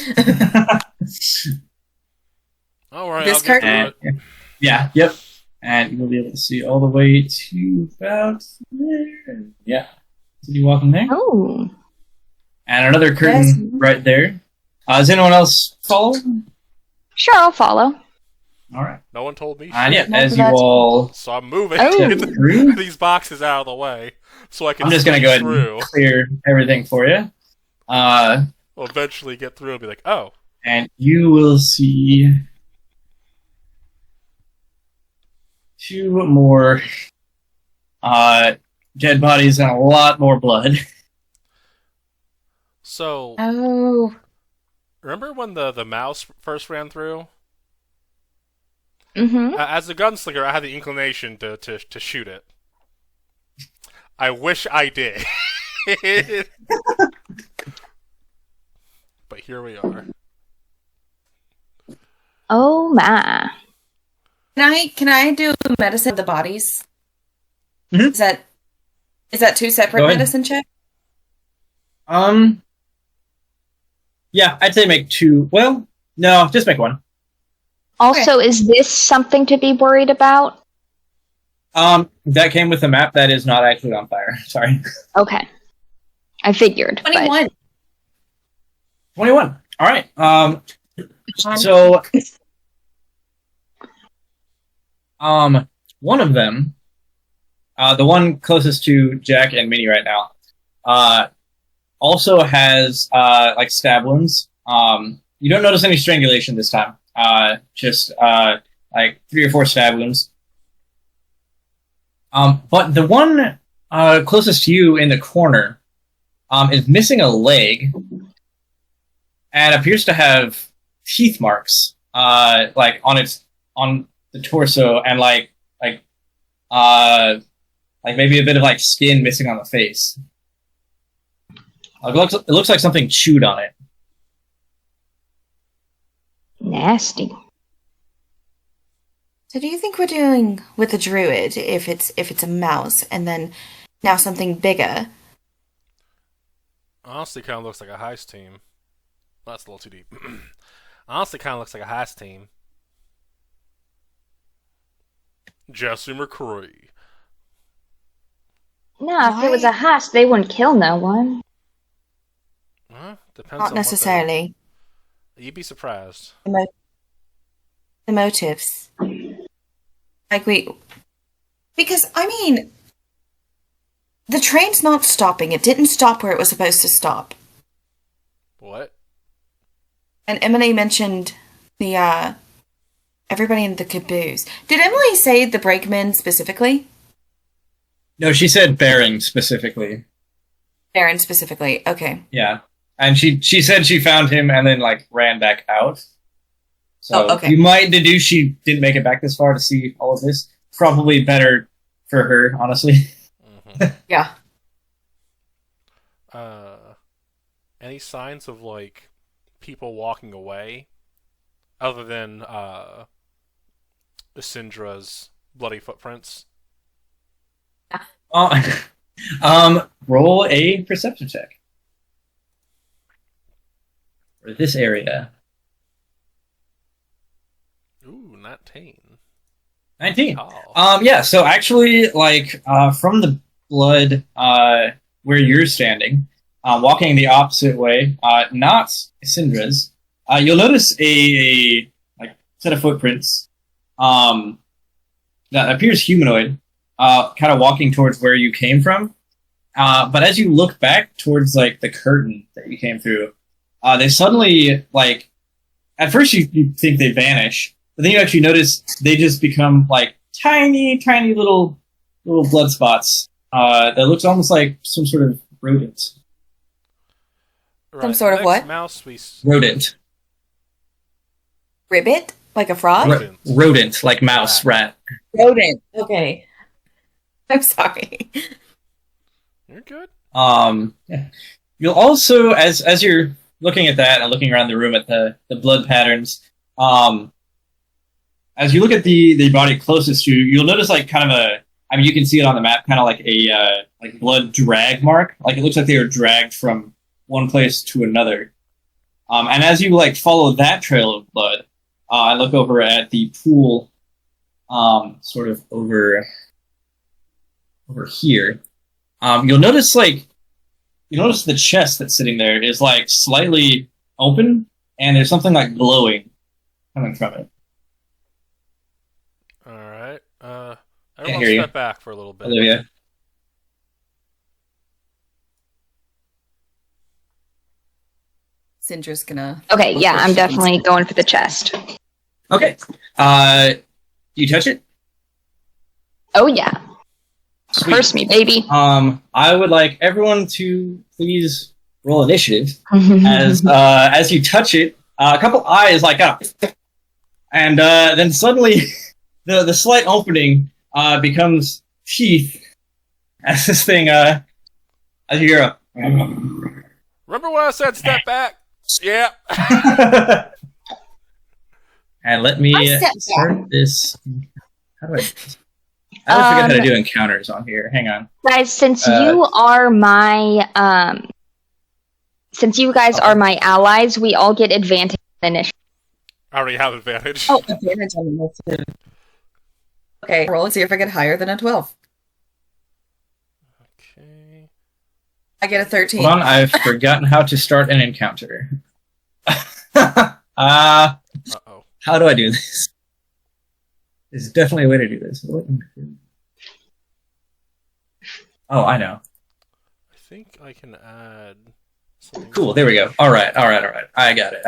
All right, This I'll get And, through it. yeah, yep. And you'll be able to see all the way to about there. Yeah. So you walk in there. Oh. And another curtain Yes. right there. Does anyone else follow? Sure, I'll follow. All right. No one told me. And yeah, Not as for you that. all So I'm moving. Oh. Get through, these boxes out of the way so I can I'm just going to sneak go ahead through. and clear everything for you. We'll eventually get through and be like, oh, And you will see two more dead bodies and a lot more blood. so Oh. remember when the mouse first ran through? Mm-hmm. As a gunslinger, I had the inclination to shoot it. I wish I did. But here we are. Oh, my. Can I do medicine of the bodies? Mhm. Is that two separate Go ahead. medicine checks? Yeah, I'd say make two. Well, no, just make one. Also, is this something to be worried about? That came with the map that is not actually on fire. Sorry. Okay. I figured. but- 21. 21. All right. So, one of them, the one closest to Jack and Minnie right now, also has stab wounds. You don't notice any strangulation this time. Just 3 or 4 stab wounds. But the one closest to you in the corner, is missing a leg and appears to have teeth marks, like on the torso and like maybe a bit of like skin missing on the face. It looks like something chewed on it. Nasty. So do you think we're doing with a druid if it's a mouse and then now something bigger? Honestly, kind of looks like a heist team. That's a little too deep. Honestly, kind of looks like a heist team. Jesse McCree. No, if it was a heist, they wouldn't kill no one. Depends Not on necessarily. You'd be surprised. The motives. Because, I mean, the train's not stopping. It didn't stop where it was supposed to stop. What? And Emily mentioned the, everybody in the caboose. Did Emily say the brakemen specifically? No, she said Baron specifically. Baron specifically, okay. Yeah. And she said she found him and then like ran back out. So okay. You might deduce she didn't make it back this far to see all of this. Probably better for her, honestly. Mm-hmm. Yeah. Any signs of like people walking away, other than Syndra's bloody footprints? Roll a perception check for this area. Ooh, 19. 19. Oh. Yeah, so actually, like, from the blood, where you're standing, walking the opposite way, not Syndra's, you'll notice a like set of footprints, that appears humanoid, kind of walking towards where you came from. But as you look back towards, like, the curtain that you came through, they suddenly, like, at first you think they vanish, but then you actually notice they just become like tiny little blood spots. That looks almost like some sort of rodent. Right. Some sort of what? Mouse Rodent. Ribbit? Like a frog? Rodent, like mouse, rat. Rodent. Okay. I'm sorry. You're good. Yeah. You'll also, as you're looking at that and looking around the room at the blood patterns, as you look at the body closest to you, you'll notice like kind of you can see it on the map, kind of like a like blood drag mark. Like it looks like they were dragged from one place to another. And as you like follow that trail of blood, I look over at the pool, sort of over here. You'll notice the chest that's sitting there is like slightly open, and there's something like glowing coming from it. All right. Can't Everyone hear step you. back for a little bit. Olivia. Syndra's gonna... Okay, yeah, I'm definitely going for the chest. Okay. You touch it? Oh yeah. Sweet. Curse me, baby. I would like everyone to please roll initiative as you touch it. A couple eyes like up, and then suddenly the slight opening becomes teeth as this thing as you hear a. Remember when I said step back? Yeah. And let me start this. How do I? I always forget how to do encounters on here. Hang on, guys. Since you are my since you guys are my allies, we all get advantage initiative. I already have advantage. Oh, advantage on the initiative. Okay, roll and see if I get higher than a 12. Okay. I get a 13. hold on. I've forgotten how to start an encounter. Uh-oh. How do I do this? There's definitely a way to do this. Oh, I know. I think I can add something. Cool, there we go. All right. I got it.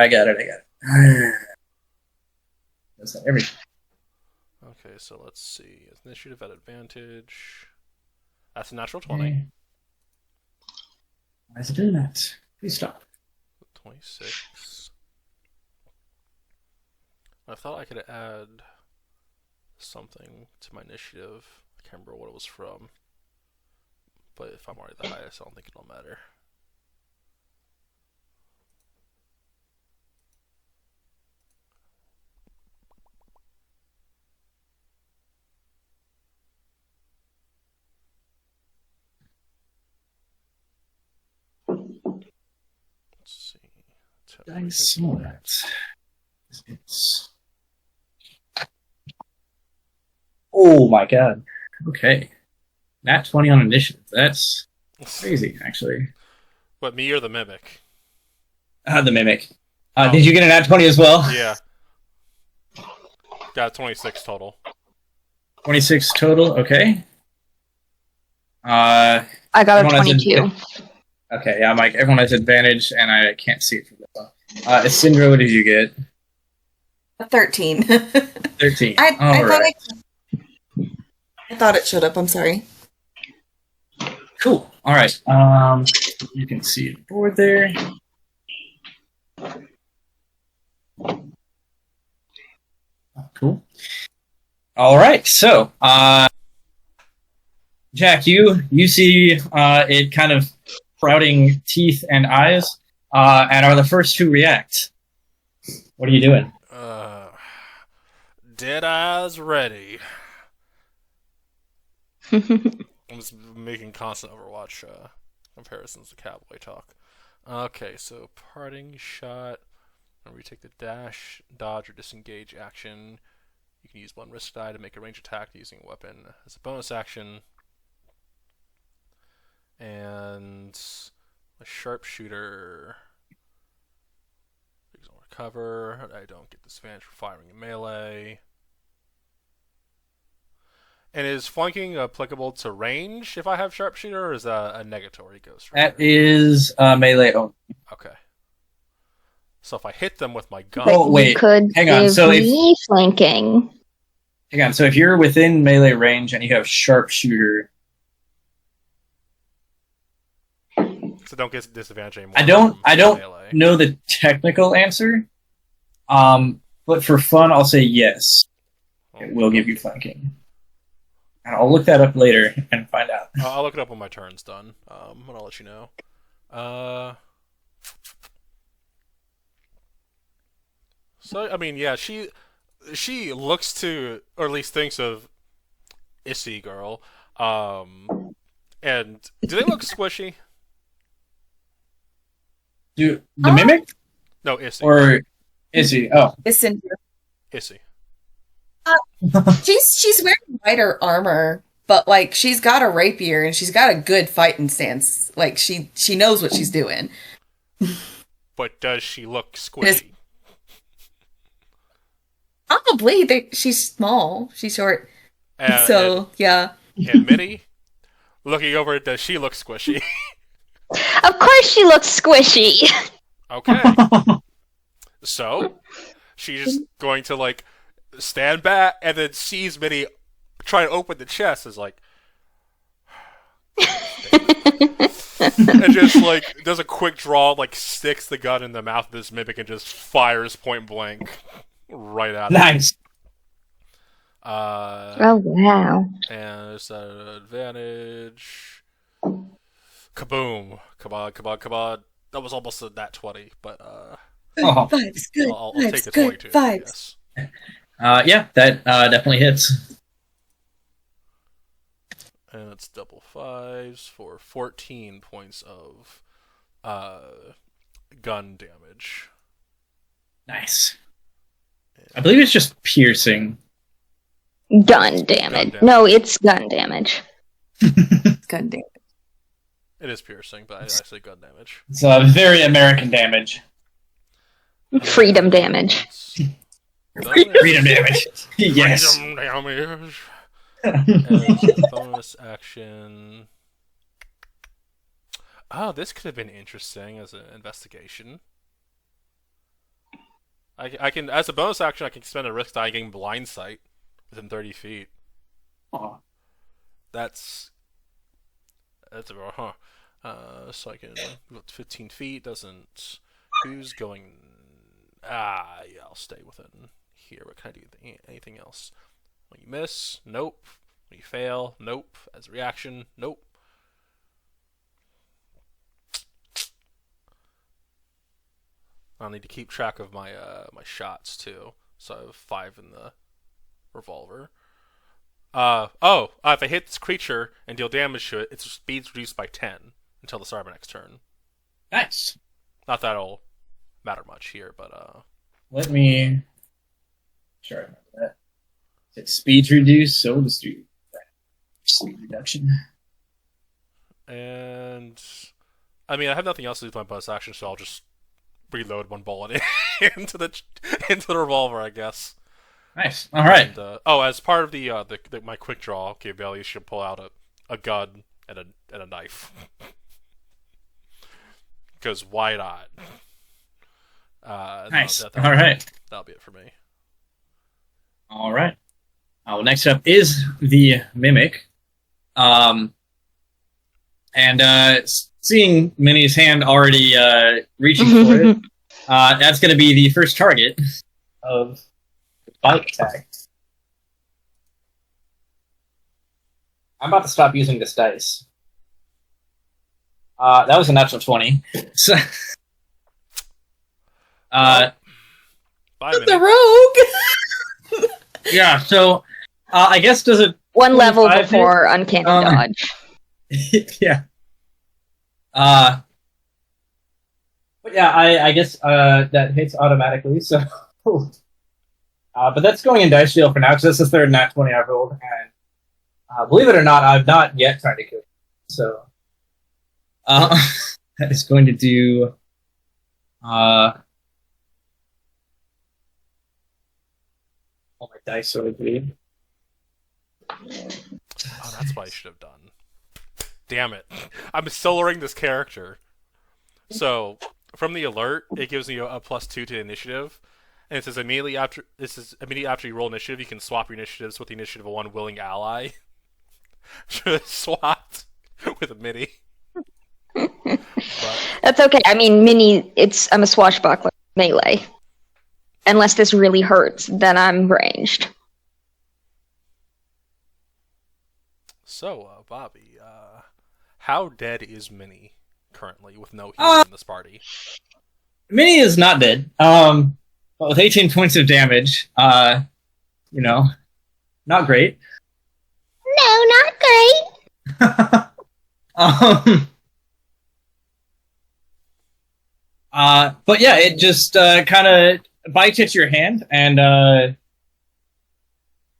That's not everything. Okay, so let's see. Initiative at advantage. That's a natural 20. Why is it doing that? Please stop. 26. I thought I could add something to my initiative. I can't remember what it was from. But if I'm already the highest, I don't think it'll matter. Let's see. Dice. All right. It's... Oh my god. Okay. Nat 20 on initiative. That's crazy, actually. What, me or the Mimic? The Mimic. Oh. Did you get a nat 20 as well? Yeah. Got 26 total. 26 total, okay. I got a everyone has 22. Okay, yeah, Mike, everyone has advantage, and I can't see it from this one. Isindra, what did you get? 13. 13. I thought it showed up. I'm sorry. Cool. All right. You can see the board there. Cool. All right. So, Jack, you see it kind of sprouting teeth and eyes, and are the first to react. What are you doing? Dead eyes ready. I'm just making constant Overwatch comparisons to Cowboy Talk. Okay, so parting shot. Whenever you take the dash, dodge, or disengage action, you can use one risk die to make a ranged attack using a weapon as a bonus action. And a sharpshooter. Recover. I don't get disadvantage for firing in melee. And is flanking applicable to range if I have sharpshooter, or is that a negatory ghost? That is melee only. Okay. So if I hit them with my gun... Oh, wait. You could Hang on. give So me flanking. Hang on. So if you're within melee range and you have sharpshooter... So don't get disadvantage anymore. I don't melee. know the technical answer. But for fun, I'll say yes. It will give you flanking. And I'll look that up later and find out. I'll look it up when my turn's done. And I'll let you know. So I mean, yeah, she looks to, or at least thinks of, Issy girl. And do they look squishy? Do the Mimic No, Issy. or Issy? Oh, Isindra. Issy. She's wearing lighter armor, but like she's got a rapier and she's got a good fighting stance. Like she knows what she's doing. But does she look squishy? Probably. She's small. She's short. So yeah. And Minnie, looking over, does she look squishy? Of course she looks squishy. Okay. So she's just going to like stand back and then sees Minnie try to open the chest, is like and just like does a quick draw, like sticks the gun in the mouth of this Mimic and just fires point blank right at him. nice. Oh wow. And it's an advantage. Kaboom. Come on. That was almost a nat 20, but Oh. Vibes, good I'll vibes, take the good 22. vibes. Yes. Yeah, that definitely hits. And it's double fives for 14 points of gun damage. Nice. I believe it's just piercing. Gun damage. damage. No, it's gun damage. Gun damage. It is piercing, but I say gun damage. It's very American damage. Freedom damage. Freedom damage. Yes. Freedom damage. And bonus action. Oh, this could have been interesting as an investigation. I can, as a bonus action, I can spend a risk die getting blind sight within 30 feet. Oh. That's a So I can go up to 15 feet. Doesn't. Who's going? Yeah, I'll stay within here. What can I do? Anything else? When you miss, nope. When you fail, nope. As a reaction, nope. I'll need to keep track of my my shots too. So I have 5 in the revolver. If I hit this creature and deal damage to it, its speed's reduced by 10 until the start of my next turn. Nice. Not that it'll matter much here, but Let me. Sure, I remember that. It's speed reduced, so let's do speed reduction. And I mean, I have nothing else to do with my bonus action, so I'll just reload one bullet into the revolver, I guess. Nice. All right. And, as part of the my quick draw capability, you should pull out a gun and a knife. Because why not? Nice. All right. That'll be it for me. All right. Well, next up is the Mimic. And seeing Minnie's hand already reaching for it, that's going to be the first target of the bite attack. I'm about to stop using this dice. That was a natural 20. So, Bye, The rogue! yeah, so I guess does it... One level 25 before Uncanny Dodge. yeah. But yeah, I guess that hits automatically, so... but that's going in Dice Shield for now, because that's the third nat 20 I've rolled, and believe it or not, I've not yet tried to kill him. So, that is going to do... all my dice sort of bleed. Oh, that's what I should have done. Damn it. I'm soloing this character. So, from the alert, it gives me a +2 to initiative. And it says immediately after you roll initiative, you can swap your initiatives with the initiative of one willing ally. Should have swapped with a mini. That's okay. I mean, I'm a swashbuckler melee. Unless this really hurts, then I'm ranged. So, Bobby, how dead is Minnie currently with no healing in this party? Minnie is not dead. With 18 points of damage, not great. No, not great. But yeah, it just kind of bites at your hand and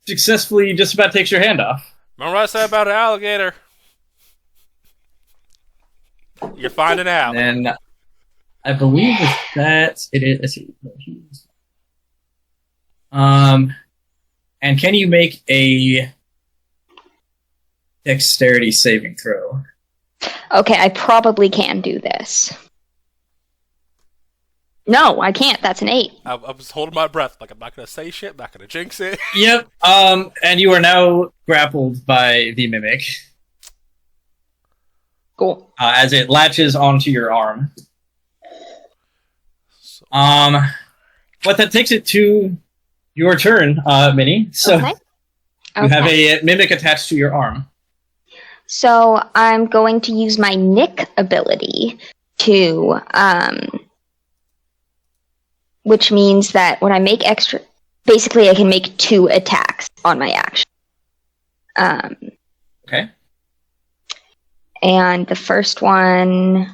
successfully just about takes your hand off. Remember what I said about an alligator? You're finding out. And I believe that it is. Let's see. And can you make a dexterity saving throw? Okay, I probably can do this. No, I can't. That's an 8. I was holding my breath. Like, I'm not going to say shit. I'm not going to jinx it. Yep. And you are now grappled by the Mimic. Cool. As it latches onto your arm. But that takes it to your turn, Minnie. So Okay. you have a Mimic attached to your arm. So I'm going to use my Nick ability to, which means that when I make extra, basically I can make 2 attacks on my action. Okay. And the first one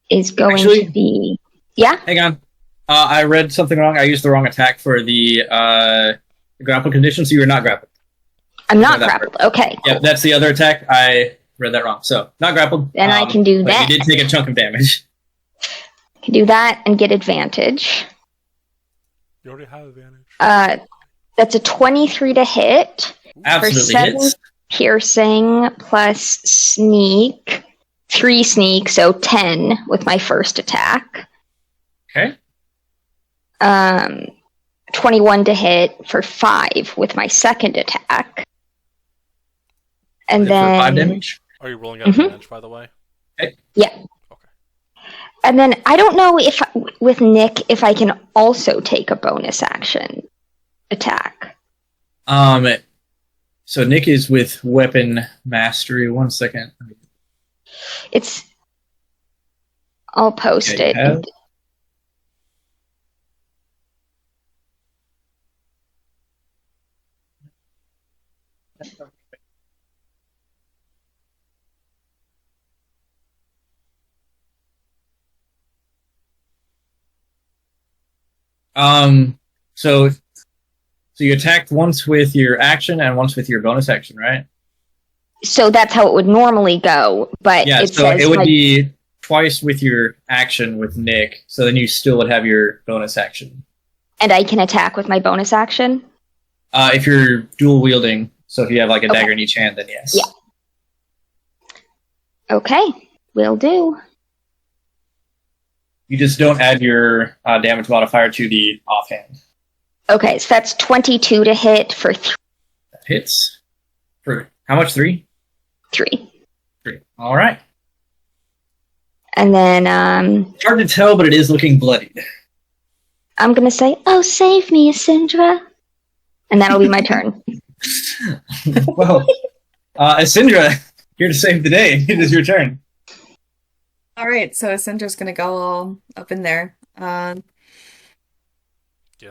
is going Actually, to be... Yeah? Hang on. I read something wrong. I used the wrong attack for the grapple condition, so you are not grappled. I'm not grappled. Okay. Yeah, that's the other attack. I read that wrong. So, not grappled. Then I can do but that. You did take a chunk of damage. I can do that and get advantage. You already have advantage. That's a 23 to hit. Absolutely for 7 hits. piercing plus sneak. 3 sneak, so 10 with my first attack. Okay. 21 to hit for 5 with my second attack. And For then 5 damage? Are you rolling out advantage, by the way? Yeah. Okay. And then I don't know if with Nick if I can also take a bonus action attack. So Nick is with weapon mastery. 1 second. I'll post it. So you attacked once with your action and once with your bonus action, right? So that's how it would normally go, but Yeah, it so says it would be twice with your action with Nick, so then you still would have your bonus action. And I can attack with my bonus action? If you're dual wielding, so if you have like a dagger in each hand, then yes. Yeah. Okay, will do. You just don't add your damage modifier to the offhand. Okay, so that's 22 to hit for That hits. For how much? 3? 3. 3. All right. And then It's hard to tell, but it is looking bloodied. I'm going to say, "Oh, save me, Asindra." And that'll be my turn. Well, Asindra, here to save the day. It is your turn. All right, so Cinder's gonna go all up in there. Get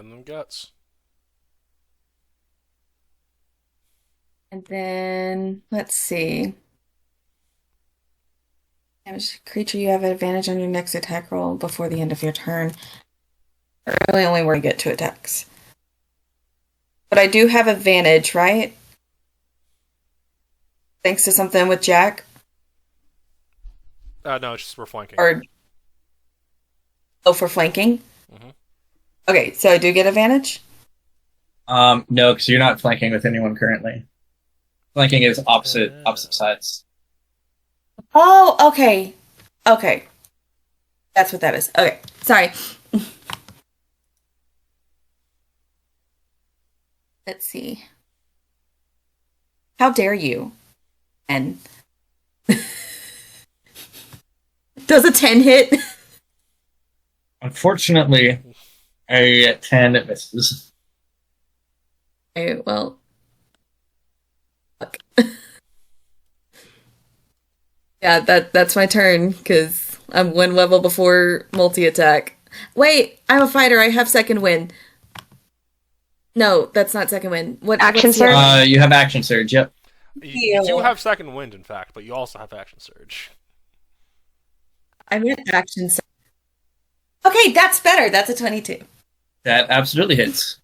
in them guts. And then let's see. Damage creature, you have advantage on your next attack roll before the end of your turn. Really, only where you get 2 attacks. But I do have advantage, right? Thanks to something with Jack. No, it's just for flanking. For flanking. Mm-hmm. Okay, so I do get advantage. No, because you're not flanking with anyone currently. Flanking is opposite sides. Oh, okay. Okay. That's what that is. Okay. Sorry. Let's see. How dare you? And does a 10 hit? Unfortunately, a 10 misses. Okay, well. Fuck. Yeah, that's my turn, because I'm 1 level before multi-attack. Wait, I'm a fighter. I have second wind. No, that's not second wind. Action surge? You have action surge, yep. You do have second wind, in fact, but you also have action surge. I meant action surge. Okay, that's better. That's a 22. That absolutely hits.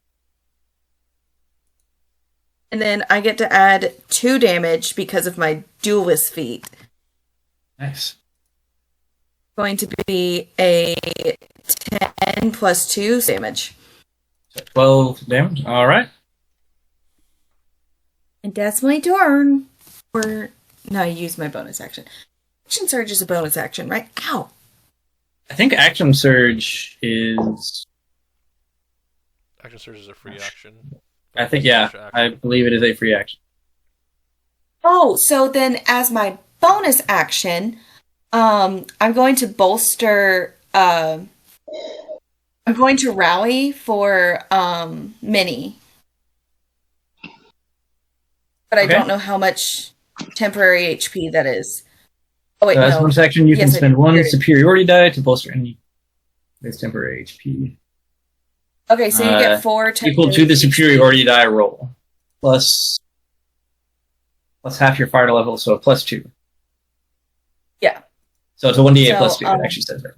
And then I get to add 2 damage because of my duelist feat. Nice. Going to be a 10 plus 2 damage. So 12 damage. All right. And that's my turn. Or no, I use my bonus action. Action surge is a bonus action, right? Ow. I think action surge is. Action surge is a free action. I think, yeah. I believe it is a free action. Oh, so then as my bonus action, I'm going to bolster. I'm going to rally for Minnie. But I don't know how much temporary HP that is. Oh wait, as no. bonus action, you can Yes, I spend do. 1 superiority die to bolster any with temporary HP. Okay, so you get 4 temporary Equal to the HP. superiority die roll. Plus half your fire level, so plus 2. Yeah. So it's a 1d8 So, plus 2, it actually says that.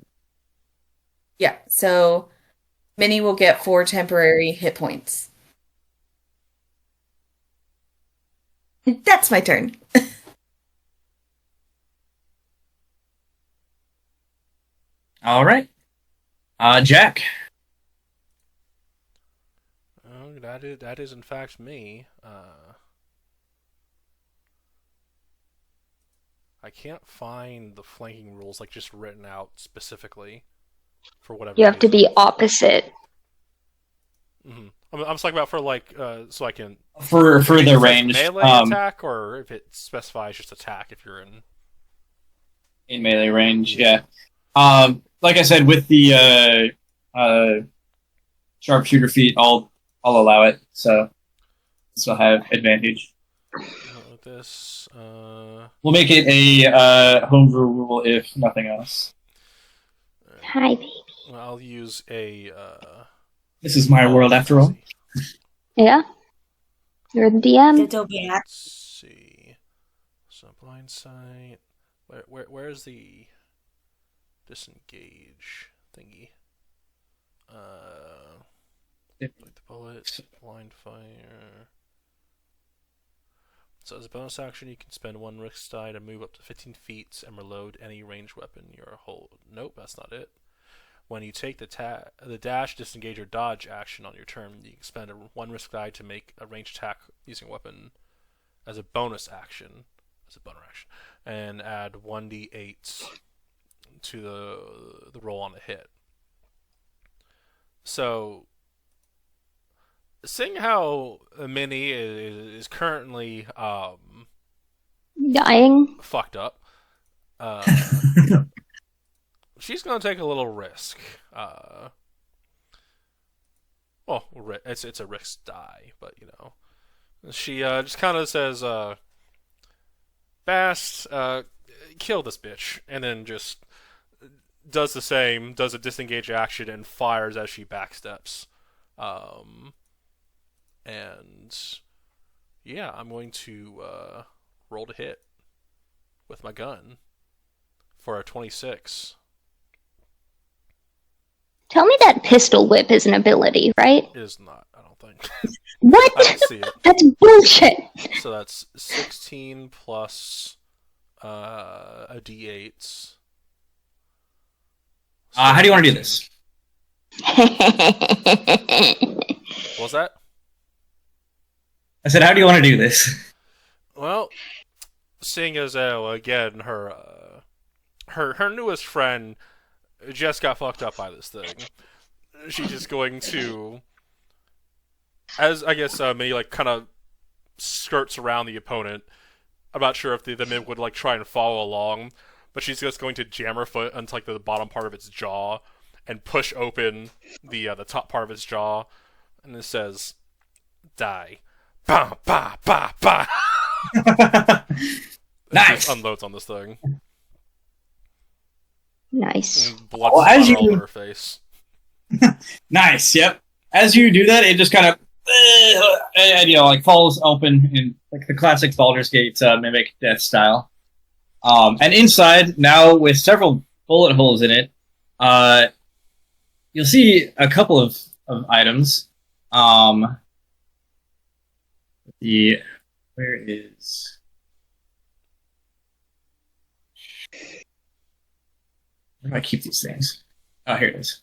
Yeah, so Minnie will get 4 temporary hit points. That's my turn. All right. Jack. Oh, that is in fact me. I can't find the flanking rules like just written out specifically for whatever. You have to reason. be opposite. Mm-hmm. I'm just talking about for like so I can For if it further says range, melee attack, or if it specifies just attack if you're in melee range, yeah. Like I said, with the sharpshooter feat, I'll allow it. So this will have advantage. with this. We'll make it a homebrew rule if nothing else. Hi, baby. I'll use a. This is my world after all. Yeah? You're the DM? Ditto back. Let's see. So blind sight. Where's the disengage thingy? Like the bullet, blind fire. So as a bonus action, you can spend 1 risk die to move up to 15 feet and reload any ranged weapon you're holding. Nope, that's not it. When you take the dash, disengage, or dodge action on your turn, you can spend 1 risk die to make a ranged attack using a weapon as a bonus action. And add 1d8 to the roll on a hit. So, seeing how Minnie is currently Dying? fucked up, she's gonna take a little risk. Well, it's a risk die, but you know, she just kind of says, "Bast, kill this bitch," and then just does the same, does a disengage action and fires as she backsteps. And yeah, I'm going to roll to hit with my gun for a 26. Tell me that pistol whip is an ability, right? It is not, I don't think. What? I don't see it. That's bullshit! So that's 16 plus a d8. How do you want to do this? What was that? I said, how do you want to do this? Well, seeing as again her newest friend just got fucked up by this thing, she's just going to, as I guess Minnie like kind of skirts around the opponent. I'm not sure if the mimic would like try and follow along, but she's just going to jam her foot onto like the bottom part of its jaw and push open the top part of its jaw, and it says, "Die." Bah, bah, bah, bah. Nice. Just unloads on this thing. Nice. And blood as all you- over her face. Nice. Yep. As you do that, it just kind of, and, you know, like falls open in like the classic Baldur's Gate mimic death style. And inside, now with several bullet holes in it, you'll see a couple of items. Where is? Where do I keep these things? Oh, here it is.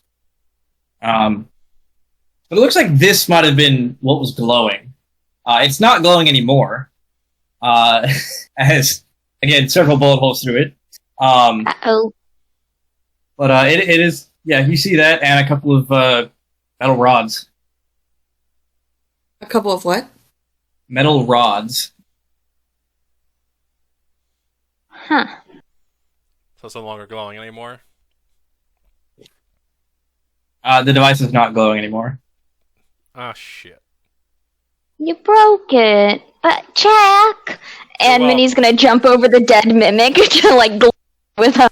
But it looks like this might have been what was glowing. It's not glowing anymore. As again, several bullet holes through it. Uh-oh. But it is, yeah, you see that, and a couple of metal rods. A couple of what? Metal rods. Huh. So it's no longer glowing anymore. The device is not glowing anymore. Ah, shit. You broke it. But Jack! And Well- Minnie's gonna jump over the dead mimic to like glow with her.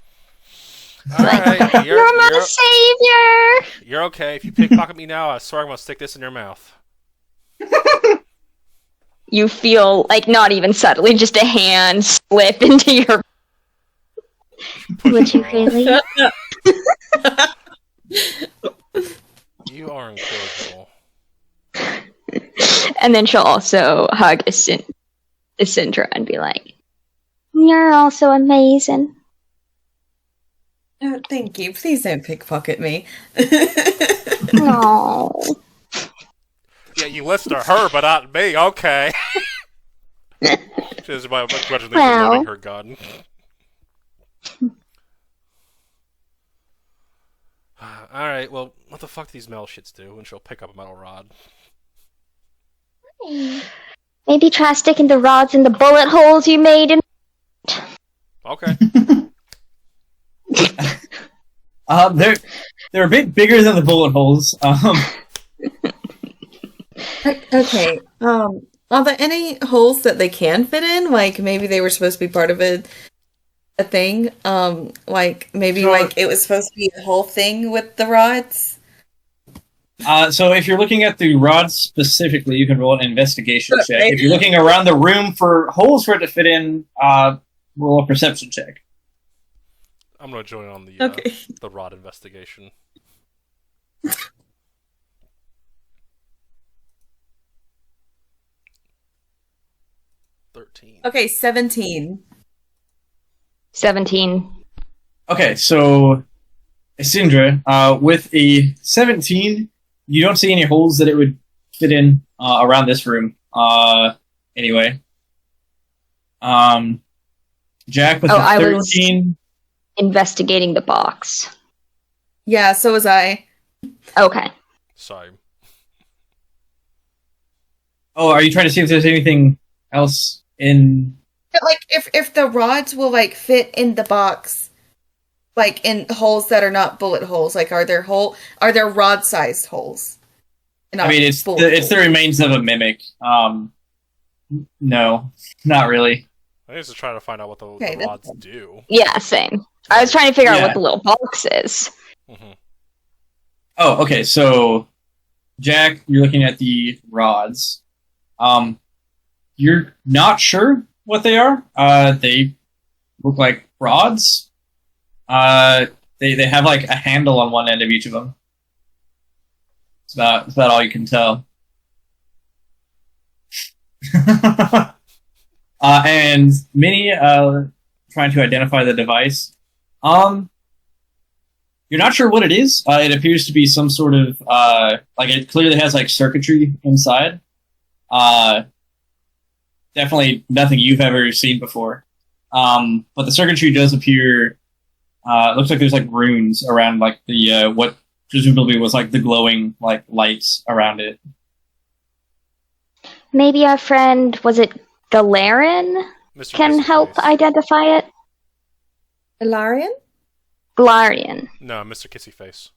Alright, You're my savior! you're okay. If you pickpocket me now, I swear I'm gonna stick this in your mouth. You feel like not even subtly, just a hand slip into your. Push Would you her off. really? You are incorrigible. And then she'll also hug Isindra and be like, "You're also amazing." Oh, thank you. Please don't pickpocket me. Aww. Yeah, you listen to her, but not me. Okay. She's begrudgingly Well. reloading her gun. Alright, well, what the fuck do these metal shits do? And she'll pick up a metal rod. Maybe try sticking the rods in the bullet holes you made in. Okay. They're a bit bigger than the bullet holes. Okay. Are there any holes that they can fit in? Like maybe they were supposed to be part of a thing. Like maybe Sure. like it was supposed to be a whole thing with the rods. So if you're looking at the rods specifically, you can roll an investigation check. Okay. If you're looking around the room for holes for it to fit in, roll a perception check. I'm gonna join on the Okay. the rod investigation. Okay, 17. 17. Okay, so Sindra, with a 17, you don't see any holes that it would fit in around this room. Anyway, Jack with Oh, a I was- 13. Investigating the box. Yeah, so was I. Okay. Sorry. Oh, are you trying to see if there's anything else in? But, like if the rods will like fit in the box, like in holes that are not bullet holes, like are there rod sized holes? I mean, it's the remains of a mimic. No, not really. I think it's just trying to find out what the Okay, rods do. Yeah, same. I was trying to figure out Yeah. what the little box is. Mm-hmm. Oh, okay. So, Jack, you're looking at the rods. You're not sure what they are. They look like rods. They have like a handle on one end of each of them. It's about all you can tell. And Minnie, trying to identify the device. You're not sure what it is. It appears to be some sort of like it clearly has like circuitry inside. Definitely nothing you've ever seen before. But the circuitry does appear. It looks like there's like runes around like the what presumably was like the glowing like lights around it. Maybe our friend, was it Galarian, Mr. can Kissy help Face. identify it? Galarian? Galarian. No, Mr. Kissy Face.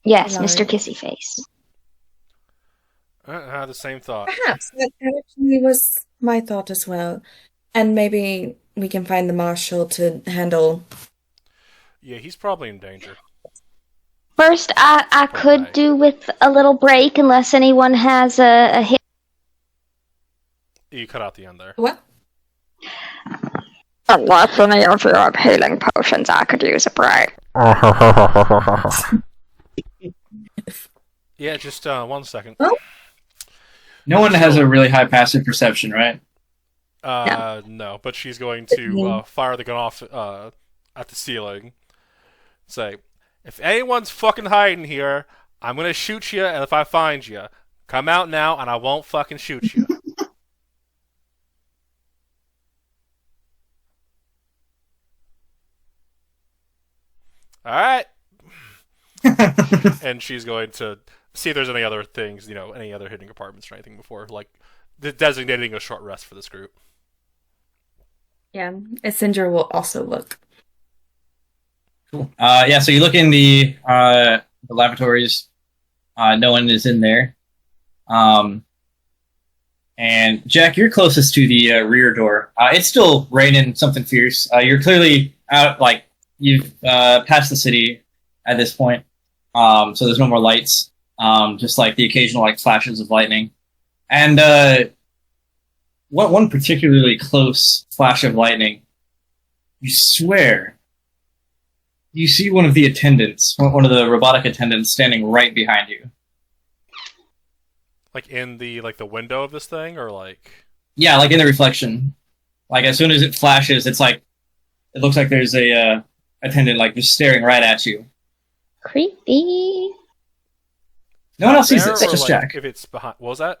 Yes, Galarian. Mr. Kissy Face. I had the same thought. Perhaps that actually was my thought as well. And maybe we can find the marshal to handle. Yeah, he's probably in danger. First, I could Right. do with a little break unless anyone has a hit. You cut out the end there. What? Unless any of you have healing potions, I could use a break. Yeah, just 1 second. Oh. No one has a really high passive perception, right? No, but she's going to fire the gun off at the ceiling. Say, if anyone's fucking hiding here, I'm gonna shoot you, and if I find you, come out now, and I won't fucking shoot you. Alright. And she's going to see if there's any other things, any other hidden compartments or anything before, like, designating a short rest for this group. Yeah, Cinder will also look. Cool. Yeah, so you look in the lavatories. No one is in there. And Jack, you're closest to the rear door. It's still raining something fierce. You're clearly out, like, you've passed the city at this point. So there's no more lights. Just like the occasional like flashes of lightning. And one particularly close flash of lightning, you swear you see one of the attendants, one of the robotic attendants standing right behind you. Like in the window of this thing, or like? Yeah, like in the reflection. Like as soon as it flashes, it's like it looks like there's a attendant like just staring right at you. Creepy. No one else sees There, this, or, just like, Jack. If it's behind, what was that?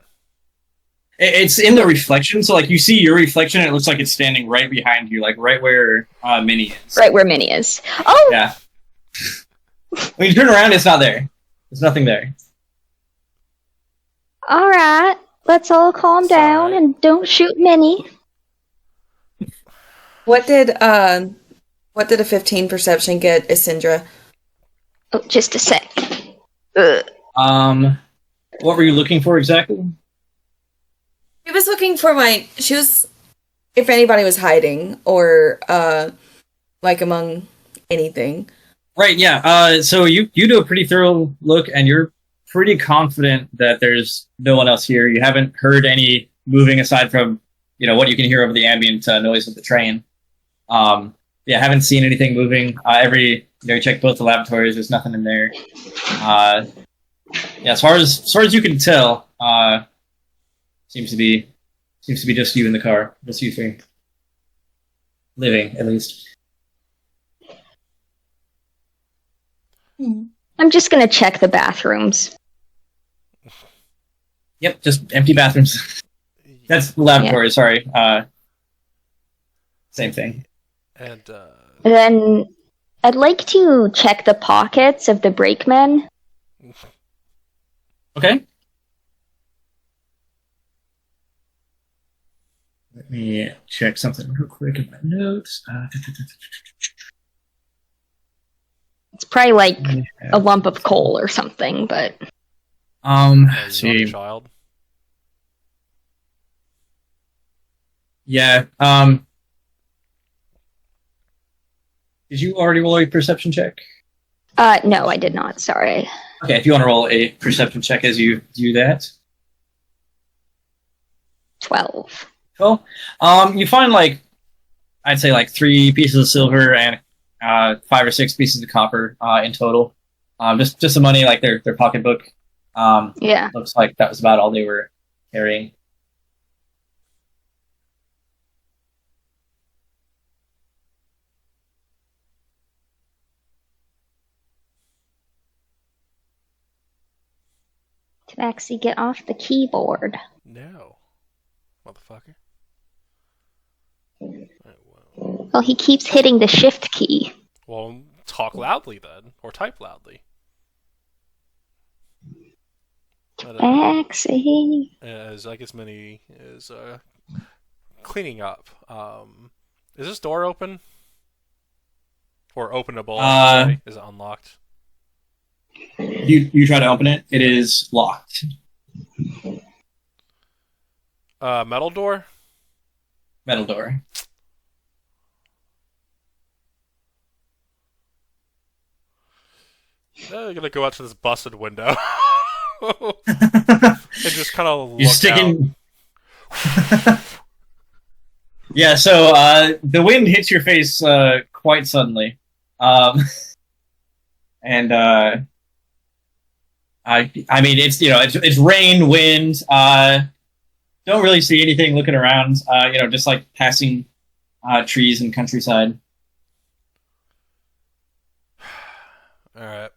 It's in the reflection, so like you see your reflection, and it looks like it's standing right behind you, like right where Minnie is. Right where Minnie is. Oh! Yeah. When you turn around, it's not there. There's nothing there. Alright. Let's all calm down Sorry. and don't shoot Minnie. What did a 15 perception get, Isindra? Oh, just a sec. Ugh. What were you looking for exactly? She was looking for if anybody was hiding or like among anything. Right, yeah. So you do a pretty thorough look, and you're pretty confident that there's no one else here. You haven't heard any moving aside from what you can hear over the ambient noise of the train. Yeah, haven't seen anything moving. You check both the laboratories. There's nothing in there. Yeah, as far as you can tell, seems to be just you in the car, just you three, living at least. I'm just gonna check the bathrooms. Yep, just empty bathrooms. That's the laboratory. Yeah. Sorry. Same thing. And then I'd like to check the pockets of the brakemen. Okay. Let me check something real quick in my notes. It's probably like a lump of coal or something, but see. Child. Yeah. Did you already roll a perception check? No, I did not. Sorry. Okay, if you want to roll a perception check as you do that. 12. Cool. You find I'd say 3 pieces of silver and 5 or 6 pieces of copper in total. Just the money, their pocketbook. Yeah. Looks like that was about all they were carrying. Tabaxi, get off the keyboard. No. Motherfucker. Well, he keeps hitting the shift key. Well, talk loudly then, or type loudly. Tabaxi. As I guess Minnie is cleaning up. Is this door open? Or openable? Is it unlocked? You try to open it. It is locked. Metal door? Metal door. I'm gonna go out to this busted window. And just kind of look out. Yeah, so the wind hits your face quite suddenly. And I mean, it's rain, wind. Don't really see anything looking around. Just passing trees and countryside. All right.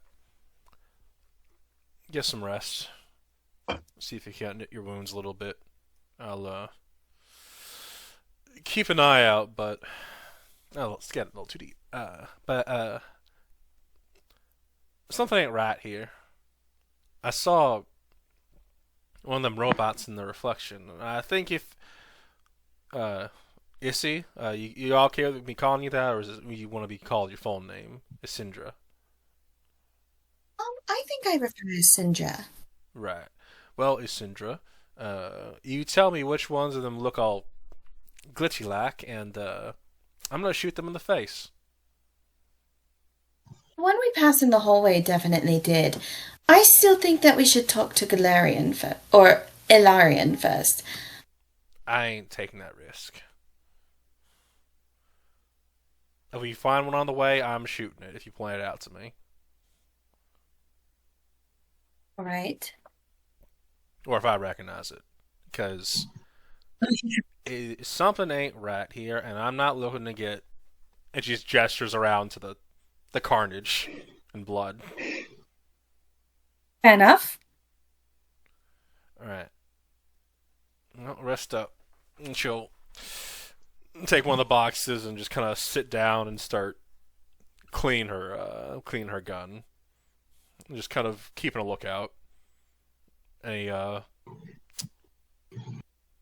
Get some rest. See if you can't knit your wounds a little bit. I'll keep an eye out, but let's get a little too deep. But something ain't right here. I saw one of them robots in the reflection. I think if Issy, you all care with me calling you that, or is it you want to be called your full name, Isindra? I think I prefer Isindra. Right. Well, Isindra, you tell me which ones of them look all glitchy like, and I'm gonna shoot them in the face. The one we passed in the hallway definitely did. I still think that we should talk to Ilarion first. I ain't taking that risk. If we find one on the way, I'm shooting it if you point it out to me. All right. Or if I recognize it. Because something ain't right here, and I'm not looking to get... And she just gestures around to the carnage and blood. Fair enough. Alright. Well, rest up. And she'll take one of the boxes and just kind of sit down and start clean her gun. Just kind of keeping a lookout.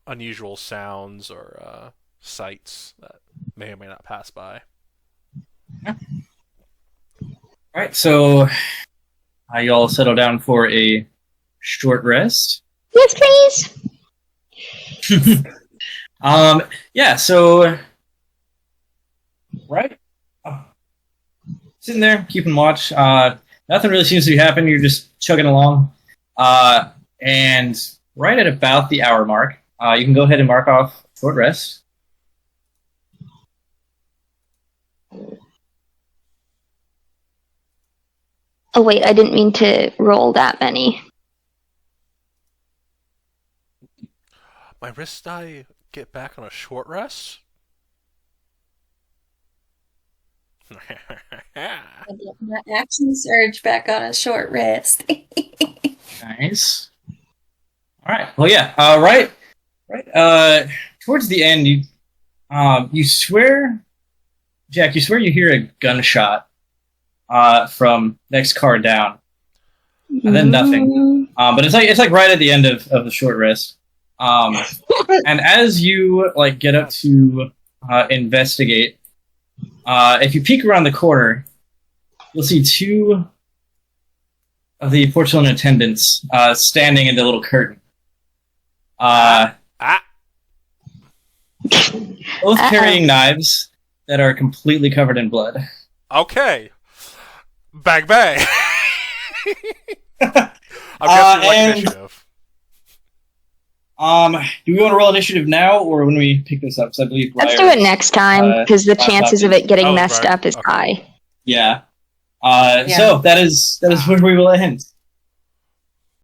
unusual sounds or sights that may or may not pass by. All right, so you all settle down for a short rest. Yes, please. Yeah, so right, sitting there keeping watch. Nothing really seems to be happening. You're just chugging along, and right at about the hour mark, you can go ahead and mark off short rest. Oh wait, I didn't mean to roll that many. My wrist die get back on a short rest? My action surge back on a short rest. Nice. All right. Well, yeah. Right. Towards the end, you swear, Jack. You swear you hear a gunshot from next car down, and then nothing. But it's like right at the end of the short rest. And as you get up to investigate, if you peek around the corner, you'll see two of the porcelain attendants standing in the little curtain. Both carrying knives that are completely covered in blood. Okay. Bang bang. I'm guessing initiative. Do we want to roll initiative now or when we pick this up? 'Cause I believe Let's do it next time because the chances of it getting messed up is high. Yeah. So that is where we will end.